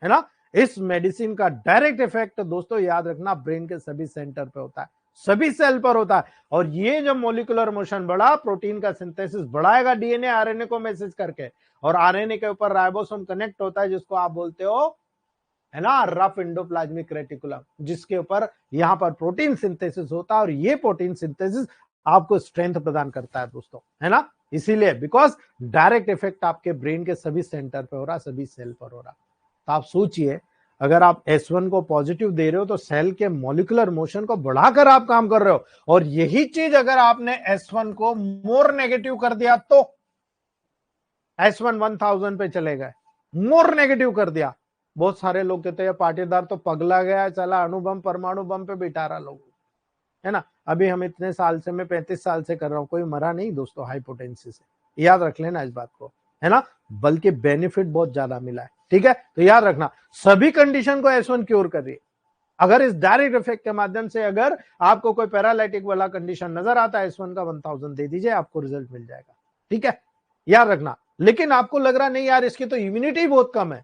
है ना। इस मेडिसिन का डायरेक्ट इफेक्ट दोस्तों याद रखना ब्रेन के सभी सेंटर पे होता है, सभी सेल पर होता है। और ये जब मॉलिक्यूलर मोशन बढ़ा, प्रोटीन का सिंथेसिस बढ़ाएगा डीएनए आरएनए को मैसेज करके, और आरएनए के ऊपर राइबोसोम कनेक्ट होता है, जिसको आप बोलते हो, है ना, रफ एंडोप्लाज्मिक रेटिकुलम, जिसके ऊपर यहां पर प्रोटीन सिंथेसिस होता है, और ये प्रोटीन सिंथेसिस आपको स्ट्रेंथ प्रदान करता है दोस्तों, है ना। इसीलिए बिकॉज डायरेक्ट इफेक्ट आपके ब्रेन के सभी सेंटर पे हो रहा, सभी सेल पर हो रहा। तो आप सोचिए, अगर आप S1 को पॉजिटिव दे रहे हो तो सेल के मॉलिक्यूलर मोशन को बढ़ाकर आप काम कर रहे हो, और यही चीज अगर आपने S1 को मोर नेगेटिव कर दिया तो S1 1000 पे चले गए, मोर नेगेटिव कर दिया। बहुत सारे लोग कहते हैं पाटीदार तो पगला गया, चला अणुबम परमाणु बम पे बिठा रहा लोग, है ना। अभी हम इतने साल से, मैं 35 साल से कर रहा हूं, कोई मरा नहीं दोस्तों हाइपोटेंसी से, याद रख लेना इस बात को, है ना। बल्कि बेनिफिट बहुत ज्यादा मिला है, ठीक है। तो याद रखना, सभी कंडीशन को S1 क्योर कर रही है। अगर इस डायरेक्ट इफेक्ट के माध्यम से अगर आपको कोई पैरालाइटिक वाला कंडीशन नजर आता है, S1 का 1000 दे दीजिए, आपको रिजल्ट मिल जाएगा, ठीक है, याद रखना। लेकिन आपको लग रहा नहीं यार, इसकी तो इम्यूनिटी बहुत कम है,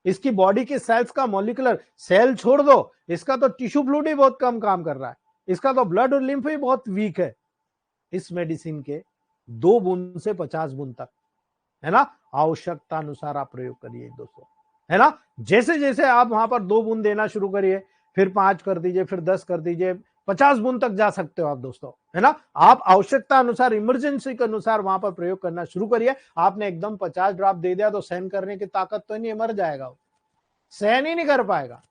इसकी बॉडी की सेल्स का मॉलिक्यूलर, सेल छोड़ दो, इसका तो टिश्यू फ्लूइड ही बहुत कम काम कर रहा है, इसका तो ब्लड और लिम्फ ही बहुत वीक है। इस मेडिसिन के 2 बूंद से 50 बूंद तक, है ना, आवश्यकता अनुसार आप प्रयोग करिए दोस्तों, है ना। जैसे जैसे आप वहां पर 2 बूंद देना शुरू करिए, फिर 5 कर दीजिए, फिर 10 कर दीजिए, 50 बूंद तक जा सकते हो आप दोस्तों, है ना। आप आवश्यकता अनुसार, इमरजेंसी के अनुसार वहां पर प्रयोग करना शुरू करिए। आपने एकदम 50 ड्रॉप दे दिया तो सहन करने की ताकत तो नहीं, मर जाएगा वो, सहन ही नहीं कर पाएगा,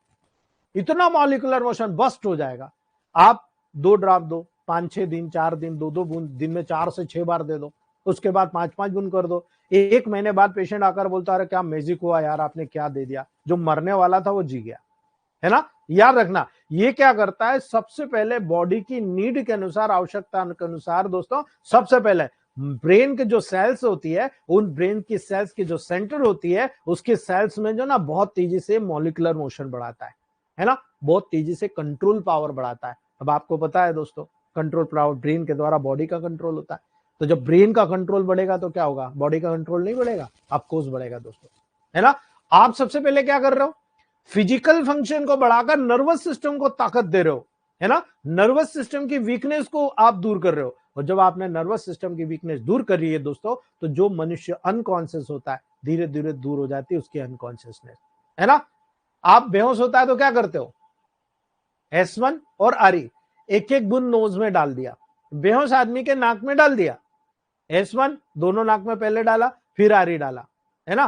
इतना मॉलिक्यूलर मोशन बस्ट हो जाएगा। आप 2 ड्रॉप दो, 5-6 दिन, 4 दिन, 2-2 बूंद दिन में 4 से 6 बार दे दो, उसके बाद 5-5 बूंद कर दो। 1 महीने बाद पेशेंट आकर बोलता है क्या मैजिक हुआ यार, आपने क्या दे दिया, जो मरने वाला था वो जी गया, है ना। याद रखना, ये क्या करता है, सबसे पहले बॉडी की नीड के अनुसार, आवश्यकता के अनुसार दोस्तों, सबसे पहले ब्रेन के जो सेल्स होती है, उन ब्रेन की सेल्स की जो सेंटर होती है, उसके सेल्स में जो ना बहुत तेजी से मॉलिक्यूलर मोशन बढ़ाता है ना, बहुत तेजी से कंट्रोल पावर बढ़ाता है। अब आपको पता है दोस्तों, कंट्रोल पावर ब्रेन के द्वारा बॉडी का कंट्रोल होता है। तो जब ब्रेन का कंट्रोल बढ़ेगा तो क्या होगा, बॉडी का कंट्रोल नहीं बढ़ेगा, ऑफकोर्स बढ़ेगा दोस्तों, है ना। आप सबसे पहले क्या कर रहे हो, फिजिकल फंक्शन को बढ़ाकर नर्वस सिस्टम को ताकत दे रहे हो, है ना। नर्वस सिस्टम की वीकनेस को आप दूर कर रहे हो, और जब आपने नर्वस सिस्टम की वीकनेस दूर कर रही है दोस्तों, तो जो मनुष्य अनकॉन्शियस होता है, धीरे धीरे दूर हो जाती है उसकी अनकॉन्शियसनेस, है ना। आप बेहोश होता है तो क्या करते हो, S1 और आरी एक एक बूंद नोज में डाल दिया, बेहोश आदमी के नाक में डाल दिया, S1 दोनों नाक में पहले डाला, फिर आरी डाला, है ना।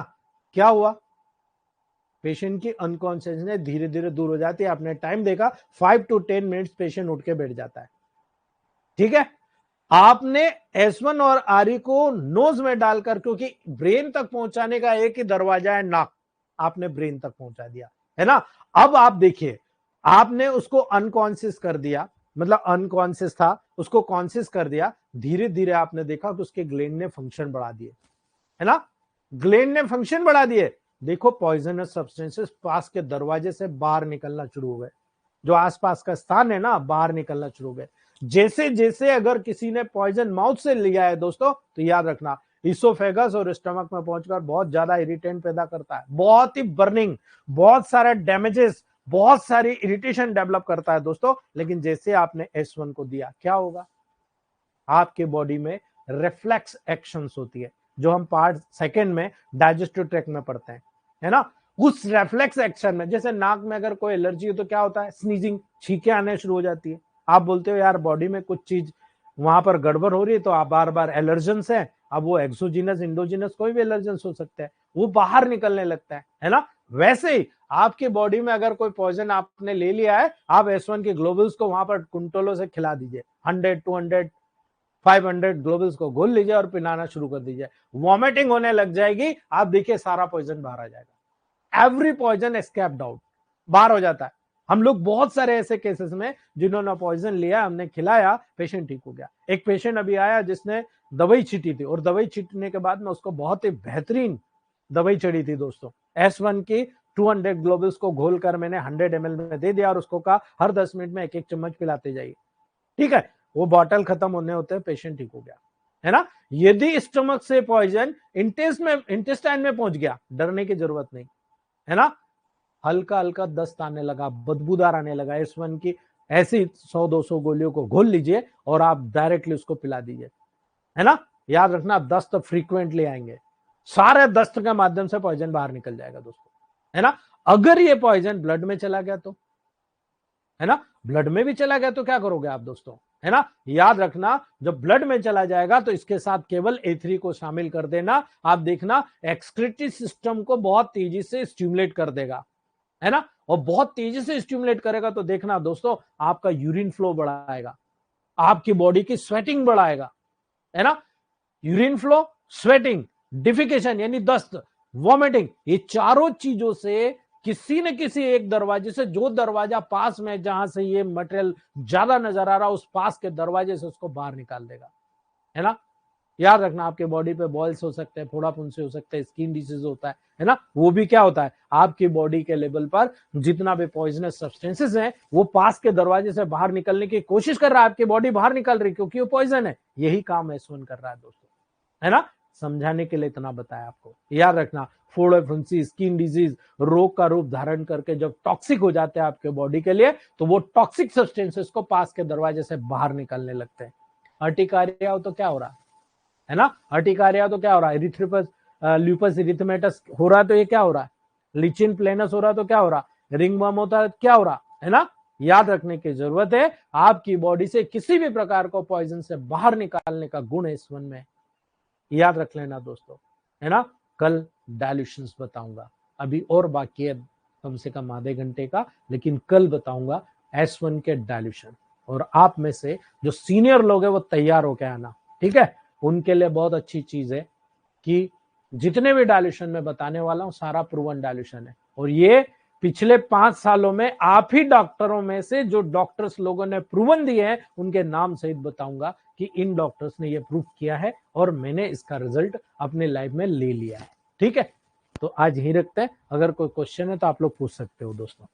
क्या हुआ, पेशेंट की अनकॉन्शियसनेस धीरे धीरे दूर हो जाती है। आपने टाइम देखा, 5 to 10 मिनट्स पेशेंट उठ के बैठ जाता है, ठीक है। आपने S1 और आरी को नोज में डालकर, क्योंकि ब्रेन तक पहुंचाने का एक ही दरवाजा है नाक, आपने ब्रेन तक पहुंचा दिया, है ना। अब आप देखिए, आपने उसको अनकॉन्शियस कर दिया, मतलब अनकॉन्शियस था, उसको कॉन्शियस कर दिया, धीरे धीरे आपने देखा कि उसके ग्लैंड ने फंक्शन बढ़ा दिए, है ना, ग्लैंड ने फंक्शन बढ़ा दिए। देखो पॉइजनस सब्सटेंसेस पास के दरवाजे से बाहर निकलना शुरू हो गए, जो आसपास का स्थान है ना, बाहर निकलना शुरू हो गए। जैसे जैसे अगर किसी ने पॉइजन माउथ से लिया है दोस्तों, तो याद रखना इसोफेगस और स्टमक में पहुंचकर बहुत ज्यादा इरिटेंट पैदा करता है, बहुत ही बर्निंग, बहुत सारे डैमेजेस, बहुत सारी इरिटेशन डेवलप करता है दोस्तों। लेकिन जैसे आपने S1 को दिया, क्या होगा, आपके बॉडी में रिफ्लेक्स एक्शंस होती है, जो हम पार्ट सेकंड में डाइजेस्टिव ट्रैक्ट में पढ़ते हैं, है ना। उस रिफ्लेक्स एक्शन में, जैसे नाक में अगर कोई एलर्जी हो तो क्या होता है, स्नीजिंग, छींकें आने शुरू हो जाती है। आप बोलते हो यार बॉडी में कुछ चीज वहां पर गड़बड़ हो रही है, तो आप बार बार एलर्जेंस है। अब वो एक्सोजीनस इंडोजीनस कोई भी एलर्जेंस हो सकता है, वो बाहर निकलने लगता है ना। वैसे ही आपके बॉडी में अगर कोई पॉइजन आपने ले लिया है, आप S1 के ग्लोबल्स को वहां पर कुंटलों से खिला दीजिए, 100 200 500 ग्लोबल्स को घोल लीजिए और पिलाना शुरू कर दीजिए, वॉमिटिंग होने लग जाएगी। आप देखिए सारा पॉइजन बाहर आ जाएगा, एवरी पॉइजन एस्केप्ड आउट, बाहर हो जाता है। हम लोग बहुत सारे ऐसे केसेस में जिन्होंने पॉइजन लिया, हमने खिलाया, पेशेंट ठीक हो गया। एक पेशेंट अभी आया जिसने दवाई छीटी थी, और दवाई छीटने के बाद में उसको बहुत ही बेहतरीन दवाई चढ़ी थी दोस्तों, S1 की 200 ग्लोबल्स को घोलकर मैंने 100 ml में दे दिया और उसको कहा हर 10 मिनट में एक एक चम्मच पिलाते जाइए, ठीक है। वो बॉटल खत्म होने होते हैं, पेशेंट ठीक हो गया, है ना। यदि स्टमक से पॉइजन इंटेस्टाइन में पहुंच गया, डरने की जरूरत नहीं, है ना। हल्का हल्का दस्त आने लगा, बदबूदार आने लगा, S1 की ऐसी 100-200 गोलियों को घोल लीजिए और आप डायरेक्टली उसको पिला दीजिए, है ना। याद रखना दस्त फ्रीक्वेंटली आएंगे, सारे दस्त के माध्यम से पॉइजन बाहर निकल जाएगा दोस्तों, है ना। अगर ये पॉइजन ब्लड में चला गया तो, है ना, ब्लड में भी चला गया तो क्या करोगे आप दोस्तों, है ना। याद रखना जब ब्लड में चला जाएगा तो इसके साथ केवल A3 को शामिल कर देना, आप देखना एक्सक्रीटरी सिस्टम को बहुत तेजी से स्टिमुलेट कर देगा, है ना। और बहुत तेजी से स्टिमुलेट करेगा तो देखना दोस्तों आपका यूरिन फ्लो बढ़ाएगा, आपकी बॉडी की स्वेटिंग बढ़ाएगा, है ना। यूरिन फ्लो, स्वेटिंग, डिफिकेशन यानी दस्त, वॉमिटिंग, ये चारों चीजों से किसी न किसी एक दरवाजे से, जो दरवाजा पास में जहां से ये मटेरियल ज्यादा नजर आ रहा, उस पास के दरवाजे से उसको बाहर निकाल देगा, है ना। याद रखना आपके बॉडी पे बॉयल्स हो सकते हैं, फोड़ा फुंसी हो सकते हैं, स्किन डिसीज होता है ना। वो भी क्या होता है, आपकी बॉडी के लेवल पर जितना भी पॉइजनस सब्सटेंसेस हैं वो पास के दरवाजे से बाहर निकलने की कोशिश कर रहा है, आपकी बॉडी बाहर निकल रही क्योंकि वो पॉइजन है। यही काम S1 कर रहा है दोस्तों, है ना। समझाने के लिए इतना बताया आपको। याद रखना फोड़ा फुंसी, स्किन डिजीज रोग का रूप धारण करके जब टॉक्सिक हो जाते हैं आपके बॉडी के लिए, तो वो टॉक्सिक सब्सटेंसेस को पास के दरवाजे से बाहर निकलने लगते हैं। अर्टिकारिया हो तो क्या हो रहा है ना, अर्टिकारिया तो क्या हो रहा है, इरिथ्रोपस ल्यूपस इरिथमेटस हो रहा है, तो ये क्या हो रहा है, लिचिन प्लेनस हो रहा है, तो क्या हो रहा, रिंगवर्म होता है, क्या हो रहा है ना। याद रखने की जरूरत है, आपकी बॉडी से किसी भी प्रकार को पॉइजन से बाहर निकालने का गुण S1 में, याद रख लेना दोस्तों, है ना। कल डायल्यूशंस बताऊंगा, अभी और बाकी है कम से कम आधे घंटे का, लेकिन कल बताऊंगा S1 के डायल्यूशन। और आप में से जो सीनियर लोग हैं वो तैयार होके आना, ठीक है। उनके लिए बहुत अच्छी चीज है कि जितने भी डायल्यूशन में बताने वाला हूं सारा प्रूवन डायल्यूशन है, और ये पिछले 5 सालों में आप ही डॉक्टरों में से जो डॉक्टर्स लोगों ने प्रूवन दिए हैं उनके नाम सहित बताऊंगा कि इन डॉक्टर्स ने ये प्रूफ किया है और मैंने इसका रिजल्ट अपने लाइफ में ले लिया है, ठीक है। तो आज यही रखते हैं, अगर कोई क्वेश्चन है तो आप लोग पूछ सकते हो दोस्तों।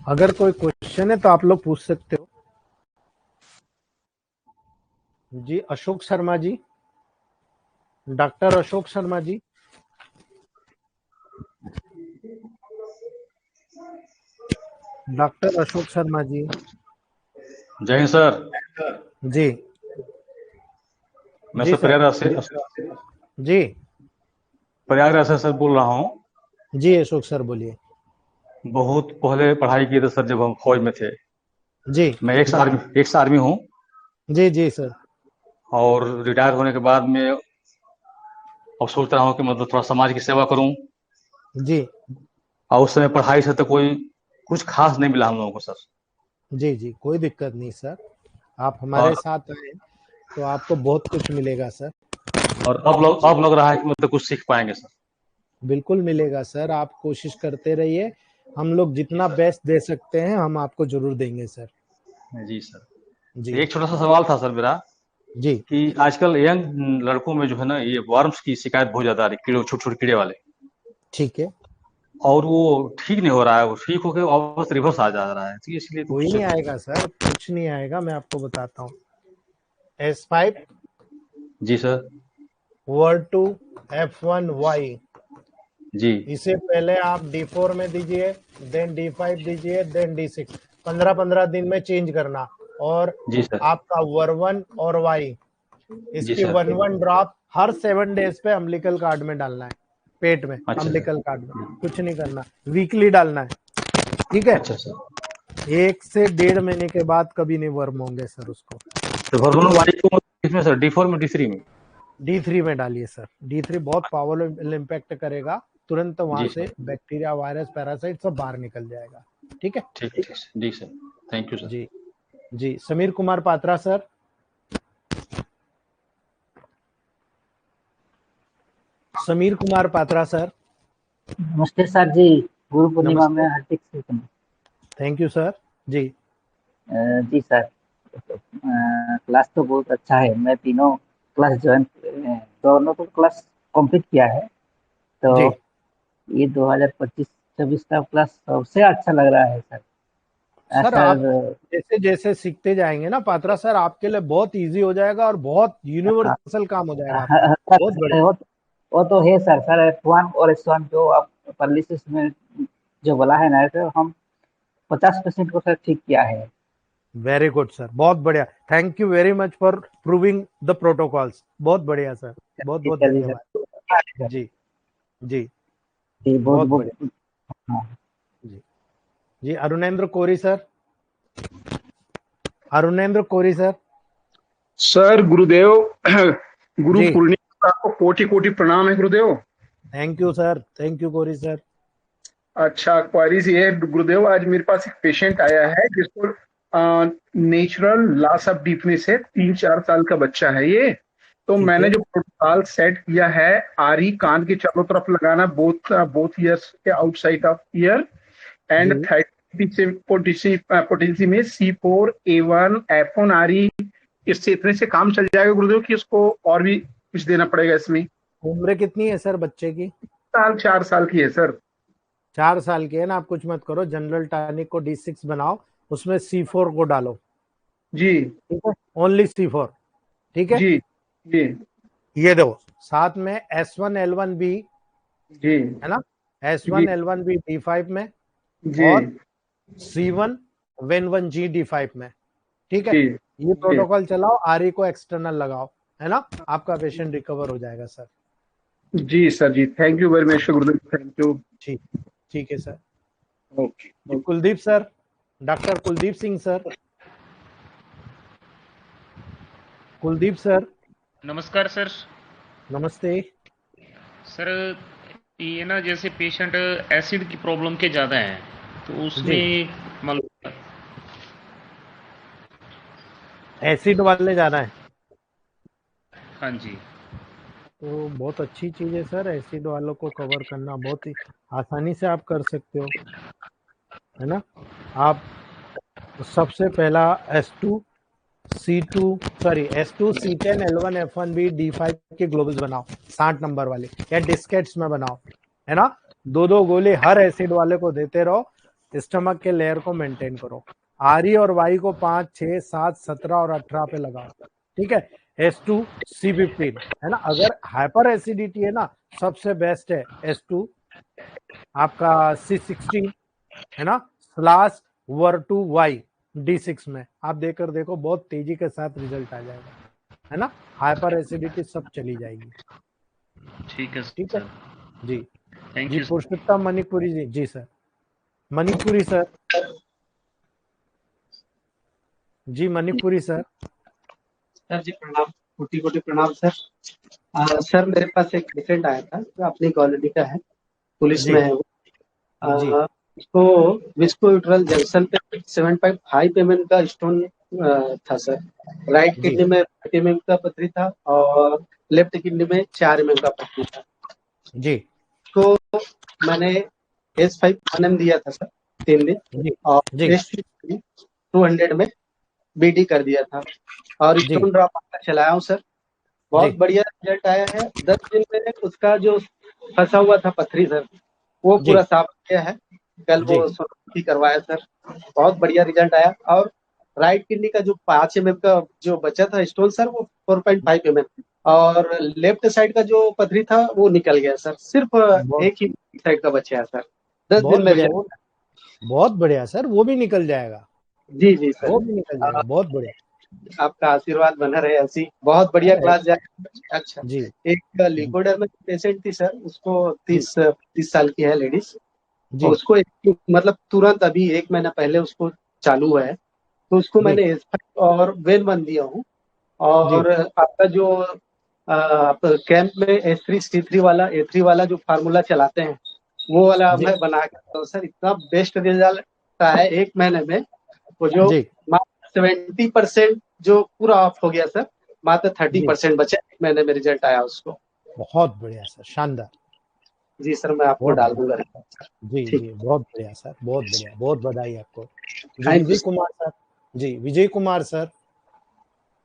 अगर कोई क्वेश्चन है तो आप लोग पूछ सकते हो। जी अशोक शर्मा जी, डॉक्टर अशोक शर्मा जी। डॉक्टर अशोक शर्मा जी। जय हिंद सर। जी मैं जी सर सर। प्रयागराज से जी सर बोल रहा हूँ। जी अशोक सर बोलिए। बहुत पहले पढ़ाई किए थे सर, जब हम फौज में थे। जी मैं एक्स आर्मी हूँ, जी जी सर। और रिटायर होने के बाद में अब सोच रहा हूँ कि मतलब थोड़ा समाज की सेवा करूँ। जी और उस समय पढ़ाई से तो कोई कुछ खास नहीं मिला हम लोगों को सर। जी जी कोई दिक्कत नहीं सर, आप हमारे और साथ आए तो आपको बहुत कुछ मिलेगा सर। और अब लग रहा है कि मतलब कुछ सीख पाएंगे सर। बिल्कुल मिलेगा सर, आप कोशिश करते रहिए, हम लोग जितना बेस्ट दे सकते हैं हम आपको जरूर देंगे सर। जी सर। जी एक छोटा सा सवाल था सर मेरा जी कि आजकल यंग लड़कों में जो है ना ये वर्म्स की शिकायत बहुत ज्यादा आ रही है, कीड़े, छोटे छोटे कीड़े वाले, ठीक है। और वो ठीक नहीं हो रहा है, वो ठीक होकर वापस रिवर्स आ जा रहा है, तो इसलिए कोई कुछ। नहीं आएगा सर, कुछ नहीं आएगा, मैं आपको बताता हूँ। S5 जी सर। Word2 F1Y, जी इसे पहले आप D4 में दीजिए, देन D5 दीजिए, देन D6, 15-15 दिन में चेंज करना। और जी सर। आपका वर्वन और वाई, जी इसकी सर। 1 ड्रॉप हर 7 डेज पे अम्बिलिकल कार्ड में डालना है, पेट में अच्छा सर। अम्बिलिकल कार्ड में, कुछ नहीं करना, वीकली डालना है, ठीक है। अच्छा सर। 1 से 1.5 महीने के बाद कभी नहीं वर्म होंगे सर उसको। तो वर्बल वाली को किसमें सर, D4 में, D3 में? D3 में डालिए सर, D3 बहुत पावरफुल इम्पैक्ट करेगा, तुरंत वहां जी से सर। बैक्टीरिया, वायरस, पैरासाइट सब बाहर निकल जाएगा। ठीक है। ठीक ठीक सर। जी सर। Thank you sir. जी जी, समीर कुमार पात्रा सर। समीर कुमार पात्रा सर। नमस्ते सर जी, गुरु पूर्णिमा में नमस्ते, हार्दिक शुभकामनाएं। Thank you sir. जी जी सर, क्लास तो बहुत अच्छा है। मैं तीनों क्लास ज्वाइन, दोनों तो क्लास कंप्लीट किया है। तो जी ये 2025-26 का क्लास सबसे अच्छा लग रहा है सर। सर, आप सर जैसे जैसे सीखते जाएंगे ना पात्रा सर, आपके लिए बहुत इजी हो जाएगा और बहुत यूनिवर्सल काम हो जाएगा आपका। बहुत सर बढ़िया। वो तो है सर। सर F1 और S1 जो आप पॉलिसिस में जो बोला है ना, तो हम 50% को सर ठीक किया है। वेरी गुड सर, बहुत बढ़िया। Thank you very much for proving the protocols. बहुत बढ़िया सर, बहुत बहुत चलिए धन्यवाद। सर, जी जी, जी बहुत बहुत बढ़िया। बहुत। हाँ जी जी, अरुणेंद्र कोरी सर। अरुणेंद्र कोरी सर। सर गुरुदेव, गुरु जी, पूर्णिमा आपको कोटि कोटि प्रणाम है गुरुदेव। Thank you sir, thank you query sir. अच्छा, क्वारीज ये है गुरुदेव, आज मेरे पास एक पेशेंट आया है जिसको नेचुरल लॉस ऑफ डीपनेस है, 3-4 साल का बच्चा है ये। तो ठीक मैंने है। जो प्रोटोकॉल सेट किया है, आरी कान के चारों तरफ लगाना, बोथ बोथ ईयर्स के आउटसाइड ऑफ ईयर, एंड जी, 30 से पोटेंसी में C4A1 F1 आरी। इससे इतने से काम चल जाएगा गुरुदेव कि उसको और भी कुछ देना पड़ेगा इसमें? उम्र कितनी है सर बच्चे की? 4 साल की है सर। 4 साल की है ना, आप कुछ मत करो, जनरल टॉनिक को D6 बनाओ, उसमें C4 को डालो। जी ठीक है, ओनली C4। ठीक है। जी जी ये दो, साथ में S1L1B जी है ना, जी S1L1B D5 में, जी और C1Wen1G D5 में। ठीक है। जी ये जी प्रोटोकॉल चलाओ, आरई को एक्सटर्नल लगाओ, है ना, आपका पेशेंट रिकवर हो जाएगा सर। जी सर जी, thank you very much Gurudev, thank you. ठीक, ठीक है सर। ओके जी, okay. Kuldeep sir, doctor Kuldeep Singh sir. Kuldeep sir. नमस्कार सर। नमस्ते। सर ये ना जैसे पेशेंट एसिड की प्रॉब्लम के ज़्यादा हैं, तो जी, उसमें मतलब एसिड वाले जाना है हाँ जी। तो बहुत अच्छी चीज है सर, एसिड वालों को कवर करना बहुत ही आसानी से आप कर सकते हो, है ना। आप सबसे पहला S2C10L1F1B D5 के ग्लोबल्स बनाओ, 60 नंबर वाले या डिस्केट्स में बनाओ, है ना। 2-2 गोली हर एसिड वाले को देते रहो, स्टमक के लेयर को मेंटेन करो। आरई और वाई को 5, 6, 7, 17 और 18 पे लगाओ। ठीक है। S2C15 है ना, अगर हाइपर एसिडिटी है ना, सबसे बेस्ट है S2 आपका C16, है ना, स्लास Ver2Y D6 में आप देकर देखो, बहुत तेजी के साथ रिजल्ट आ जाएगा, है ना। हाइपर एसिडिटी सब चली जाएगी। ठीक है ठीक है। सर। जी थैंक जी, यू। पुरुषोत्तम मणिपुरी जी। जी सर, मणिपुरी सर। जी मणिपुरी सर। सर जी प्रणाम, कोटि कोटि प्रणाम सर। सर मेरे पास एक पेशेंट आया था जो अपनी कॉलोनी का है, पुलिस जी में है वो। जी उसको विस्कोयूट्रल जंक्शन पे 7.5 mm का स्टोन था सर। राइट जी किडनी में 30 mm का पथरी था, और लेफ्ट किडनी में 4 mm का पत्थरी था जी तो मैंने S5 1M दिया था सर 3 दिन जी और जी S2 200 में BD कर दिया था और जी स्टोन ड्रॉप चलाया हूँ सर, बहुत जी बढ़िया रिजल्ट आया है। 10 दिन में उसका जो फंसा हुआ था पथरी सर वो जी पूरा साफ हो गया है। कल जी वो सोनोग्राफी करवाया सर, बहुत बढ़िया रिजल्ट आया। और राइट किडनी का जो 5 mm का जो बचा था स्टोन सर वो 4.5 mm और लेफ्ट साइड का जो पथरी था वो निकल गया सर, सिर्फ बहुत एक ही साइड का बचा है सर। 10 बहुत दिन में बढ़िया रिजल्ट। बहुत बढ़िया सर, वो भी निकल जाएगा, जी जी सर, वो भी निकल जाएगा, बहुत बढ़िया। आपका आशीर्वाद बना रहे ऐसी, बहुत बढ़िया अरे, क्लास जाए। अच्छा, जी एक लिकोडर में पेशेंट थी सर, उसको जी 30 साल की है लेडीज, जी और उसको मतलब तुरंत अभी 1 महीना पहले उसको चालू हुआ है, तो उसको जी मैंने S5 और वेन 1 दिया हूँ। जी और आपका जो आप कैंप में S3 C3 वाला A3 वाला जो फार्मूला चलाते हैं वो वाला जी मैं बना के तो सर इतना बेस्ट रिजल्ट का है 1 महीने में। वो जो जी 70% जो पूरा ऑफ हो गया सर, मात्र जी 30% बचा, 1 महीने में रिजल्ट आया उसको। बहुत बढ़िया सर, शानदार, जी सर, मैं आपको बहुत डाल बढ़िया। दूंगा। जी ठीक, जी बहुत बढ़िया सर, बहुत बढ़िया, बहुत बधाई आपको। जी thank you Vijay Kumar sir, जी Vijay Kumar sir,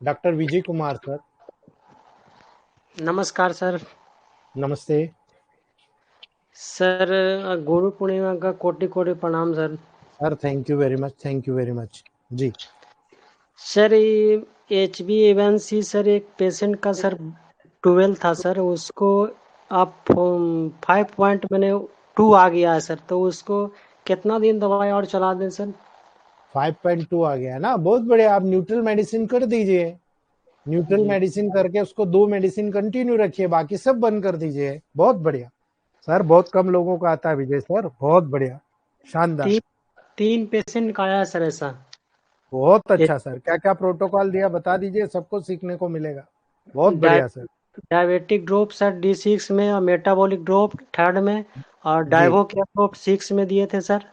doctor Vijay Kumar sir, नमस्कार सर। नमस्ते। सर गुरु पूर्णिमा का कोटि कोटि प्रणाम sir. Sir thank you very much, thank you very much. जी सर ये HbA1c सर एक पेशेंट का सर 12 था सर, उसको आप 5 पॉइंट मैंने 2 आ गया है सर, तो उसको कितना दिन दवाई और चला दें सर? 5.2 आ गया है ना, बहुत बढ़िया। आप न्यूट्रल मेडिसिन कर दीजिए, न्यूट्रल जी मेडिसिन करके उसको 2 मेडिसिन कंटिन्यू रखिए, बाकी सब बंद कर दीजिए। बहुत बढ़िया सर, बहुत कम लोगों को आता है विजय सर, बहुत बढ़िया, शानदार, 3 पेशेंट का आया है सर ऐसा। बहुत एक अच्छा सर। क्या क्या प्रोटोकॉल दिया बता दीजिए, सबको सीखने को मिलेगा। बहुत बढ़िया sir. Diabetic drop sir D6 में और मेटाबॉलिक ड्रॉप 3rd में और जी डाइवो के ड्रॉप 6 में दिए थे सर।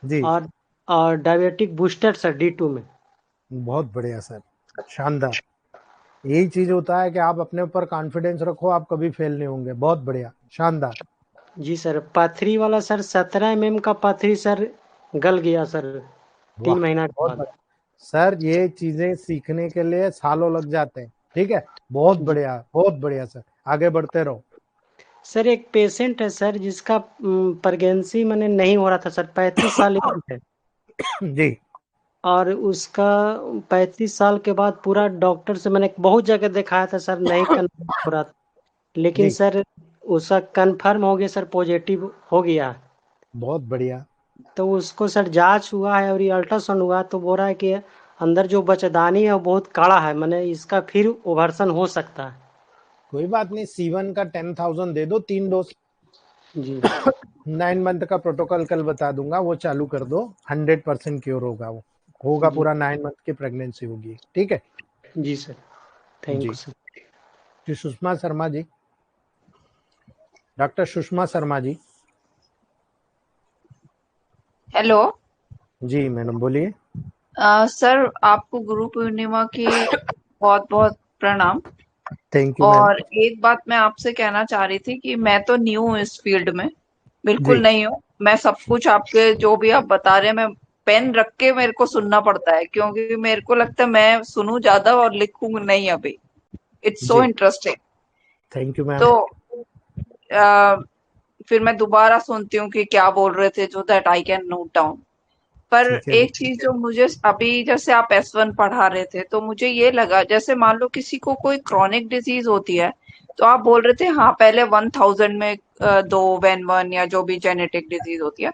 जी और और डायबिटिक बूस्टर सर D2 में। बहुत बढ़िया सर, शानदार। यही चीज होता है कि आप अपने ऊपर कॉन्फिडेंस रखो, आप कभी फेल नहीं होंगे। बहुत बढ़िया, शानदार। जी सर, पथरी वाला सर 17 mm का पथरी सर गल गया सर 3 वाह, महीना के बहुत बाद। बढ़िया सर, ये चीजें सीखने के लिए सालों लग जाते हैं, ठीक है। बहुत जी बढ़िया, बहुत बढ़िया सर, आगे बढ़ते रहो। सर, एक पेशेंट है सर जिसका प्रेगनेंसी मैंने नहीं हो रहा था सर, 35 साल एज है जी और उसका 35 साल के बाद पूरा डॉक्टर से मैंने बहुत जगह दिखाया था सर, नहीं कन्फर्म हो रहा था। लेकिन जी सर उसका कन्फर्म हो गया सर, पॉजिटिव हो गया। बहुत बढ़िया। तो उसको सर जांच हुआ है और ये अल्ट्रासाउंड हुआ तो बोल रहा है कि अंदर जो बच्चेदानी है वो बहुत कड़ा है, मैंने इसका फिर ओवरसन हो सकता है। कोई बात नहीं, C1 का 10,000 दे दो, 3 डोज। जी 9 मंथ का प्रोटोकॉल कल बता दूंगा, वो चालू कर दो, 100% क्योर होगा, वो होगा जी पूरा। 9 मंथ की प्रेगनेंसी होगी, ठीक है। जी सर, थैंक जी यू सर। जी सुषमा शर्मा जी, डॉक्टर सुषमा शर्मा जी। हेलो। जी मैडम बोलिए। सर, आपको गुरु पूर्णिमा की बहुत बहुत प्रणाम। Thank you ma'am. और एक बात मैं आपसे कहना चाह रही थी कि मैं तो न्यू हूँ इस फील्ड में, जी बिल्कुल नहीं हूँ। मैं सब कुछ आपके जो भी आप बता रहे हैं, मैं पेन रख के मेरे को सुनना पड़ता है, क्योंकि मेरे को लगता है मैं सुनूं ज्यादा और लिखूं नहीं अभी। इट्स सो जी इंटरेस्टिंग। Thank you ma'am. तो अ, फिर मैं दोबारा सुनती हूँ कि क्या बोल रहे थे, जो that I can note down. पर ठीक है। एक चीज जो मुझे अभी, जैसे आप S1 पढ़ा रहे थे तो मुझे ये लगा, जैसे मान लो किसी को कोई क्रॉनिक डिजीज होती है, तो आप बोल रहे थे हाँ पहले 1000 में 2 वेन 1 या जो भी जेनेटिक डिजीज होती है।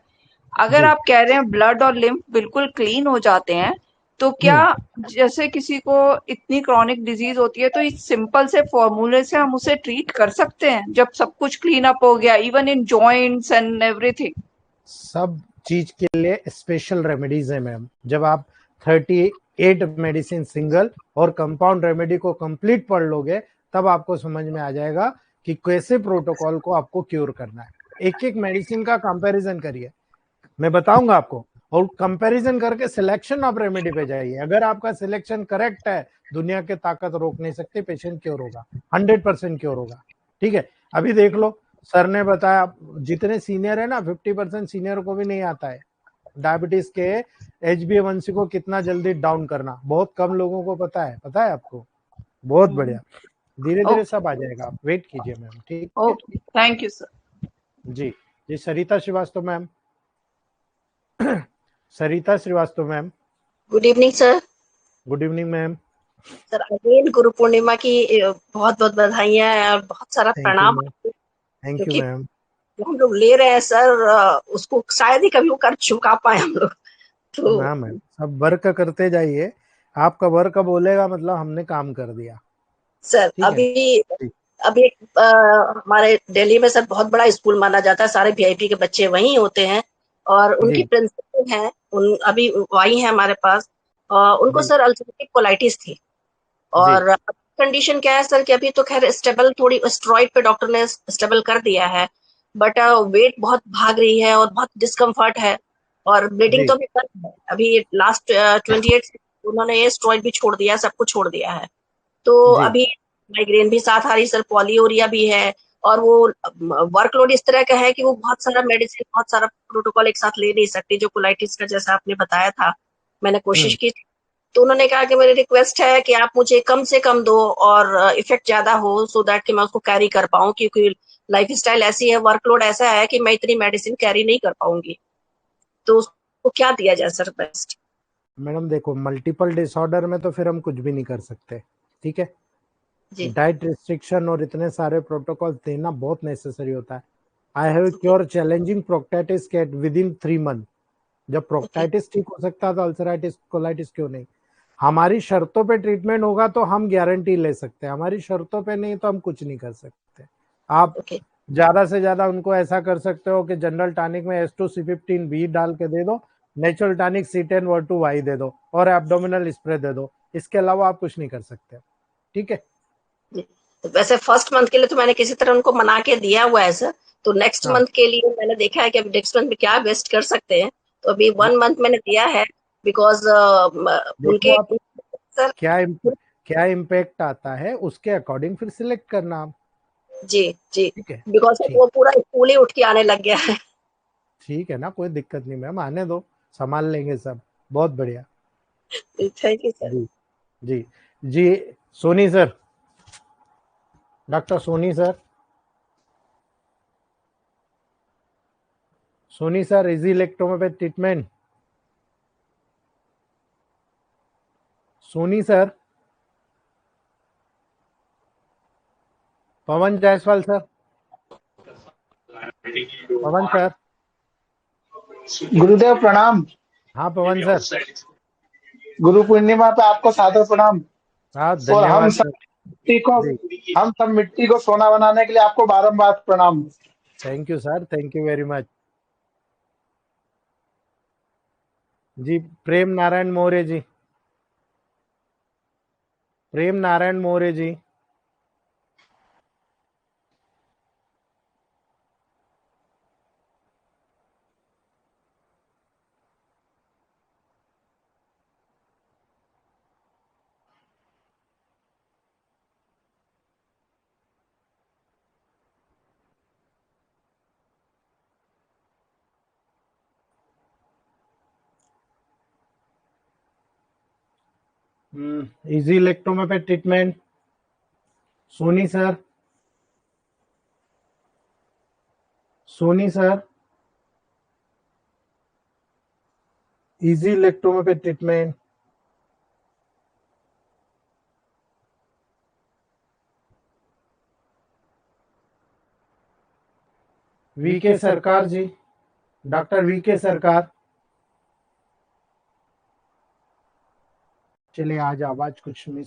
अगर जी आप कह रहे हैं ब्लड और लिम्फ बिल्कुल क्लीन हो जाते हैं, तो क्या जैसे किसी को इतनी क्रॉनिक डिजीज होती है तो इस सिंपल से फॉर्मूले से हम उसे ट्रीट कर सकते हैं जब सब कुछ क्लीन अप हो गया, even in joints and everything? सब चीज के लिए स्पेशल रेमेडीज है मैम। जब आप 38 मेडिसिन सिंगल और कंपाउंड रेमेडी को कंप्लीट पढ़ लोगे, तब आपको समझ में आ जाएगा कि कैसे प्रोटोकॉल को आपको क्योर करना है। एक एक मेडिसिन का कंपैरिजन करिए, मैं बताऊंगा आपको। और कंपैरिजन करके सिलेक्शन ऑफ रेमेडी पे जाइए। अगर आपका सिलेक्शन करेक्ट है, दुनिया की ताकत रोक नहीं सकती, पेशेंट क्योर होगा, 100% क्योर होगा। ठीक है, अभी देख लो, सर ने बताया जितने सीनियर है ना 50% सीनियर को भी नहीं आता है डायबिटीज के HbA1c को कितना जल्दी डाउन करना, बहुत कम लोगों को पता है आपको। बहुत बढ़िया, धीरे धीरे सब आ जाएगा, आप वेट कीजिए मैम। ठीक है, ओके, थैंक यू सर। जी जी। Sarita Srivastava ma'am. Sarita Srivastava ma'am. Good evening sir. Good evening ma'am. Sir again Guru Purnima की बहुत बहुत बधाइयां और बहुत सारा प्रणाम। थैंक यू क्योंकि मैम। जो हम लोग ले रहे हैं सर, उसको शायद ही कभी वो कर चुका पाए हम लोग। तो हाँ मैम, सब वर्क करते जाइए, आपका वर्क बोलेगा मतलब हमने काम कर दिया। सर ठीक है? अभी अभी हमारे दिल्ली में सर बहुत बड़ा स्कूल माना जाता है, सारे VIP के बच्चे वहीं होते हैं और उनकी जी प्रिंसिपल हैं, अभी आई हैं हमारे पास। उनको जी सर अल्सरेटिव कोलाइटिस थी जी और कंडीशन क्या है सर कि अभी तो खैर स्टेबल, थोड़ी स्टेरॉइड पे डॉक्टर ने स्टेबल कर दिया है, बट वेट बहुत भाग रही है और बहुत डिस्कम्फर्ट है और ब्लीडिंग जी तो अभी बंद है। अभी लास्ट 28 उन्होंने ये स्टेरॉइड भी छोड़ दिया है, सब कुछ छोड़ दिया है। तो जी अभी माइग्रेन भी साथ आ रही सर, पॉलीओरिया भी है और वो वर्कलोड इस तरह का है कि वो बहुत सारा मेडिसिन, बहुत सारा प्रोटोकॉल एक साथ ले नहीं सकती, जो कोलाइटिस का जैसा आपने बताया था। मैंने कोशिश की, तो उन्होंने कहा कि मेरी रिक्वेस्ट है कि आप मुझे कम से कम दो और इफेक्ट ज्यादा हो, सो दैट कि मैं उसको कैरी कर पाऊं, क्योंकि लाइफ स्टाइल ऐसी है, वर्कलोड ऐसा है कि मैं इतनी मेडिसिन कैरी नहीं कर पाऊंगी। तो उसको क्या दिया जाए सर बेस्ट? मैडम देखो, मल्टीपल डिसऑर्डर में तो फिर हम कुछ भी नहीं कर सकते। ठीक है, जी डाइट रिस्ट्रिक्शन और इतने सारे प्रोटोकॉल देना बहुत नेसेसरी होता है। I have cure challenging proctitis cat within 3 month. जब प्रोक्टाइटिस ठीक हो सकता है तो अल्सराइटिस कोलाइटिस क्यों नहीं? हमारी शर्तों पे ट्रीटमेंट होगा तो हम गारंटी ले सकते हैं, हमारी शर्तों पे नहीं तो हम कुछ नहीं कर सकते। आप ओके ज्यादा से ज्यादा उनको ऐसा कर सकते हो कि जनरल टॉनिक में S2C15B डाल के दे दो, नेचुरल टॉनिक C10 दे दो और एब्डोमिनल स्प्रे दे दो, इसके अलावा आप कुछ नहीं कर सकते। ठीक है, तो वैसे फर्स्ट मंथ के लिए तो मैंने किसी तरह उनको मना के दिया हुआ है सर। तो नेक्स्ट हाँ मंथ के लिए मैंने देखा है कि अभी नेक्स्ट मंथ में क्या बेस्ट कर सकते हैं, तो अभी 1 मंथ मैंने दिया है बिकॉज देखो उनके आप सर। क्या इम्पैक्ट आता है उसके अकॉर्डिंग फिर सिलेक्ट करना आप। जी जी, ठीक है, बिकॉज ठीक वो पूरा स्कूल ही उठ के आने लग गया है। ठीक है ना, कोई दिक्कत नहीं मैम, आने दो, संभाल लेंगे सब। बहुत बढ़िया। Thank you sir. जी जी जी। Soni sir, doctor Soni sir. Soni sir, easy electrohomeopath treatment. Soni sir. Pawan Jaiswal sir. Pawan sir. Gurudev प्रणाम। हाँ पवन सर। गुरु पूर्णिमा पे आपको सादर प्रणाम। हाँ और धन्यवाद सर। हम सब मिट्टी को सोना बनाने के लिए आपको बारंबार प्रणाम। Thank you sir, thank you very much. जी, Prem Narayan Maurya ji. Prem Narayan Maurya ji. Easy electrohomeopath treatment. Soni sir. Soni sir, easy electrohomeopath treatment. VK सरकार जी, डॉक्टर VK सरकार। चलिए आज आवाज कुछ मिस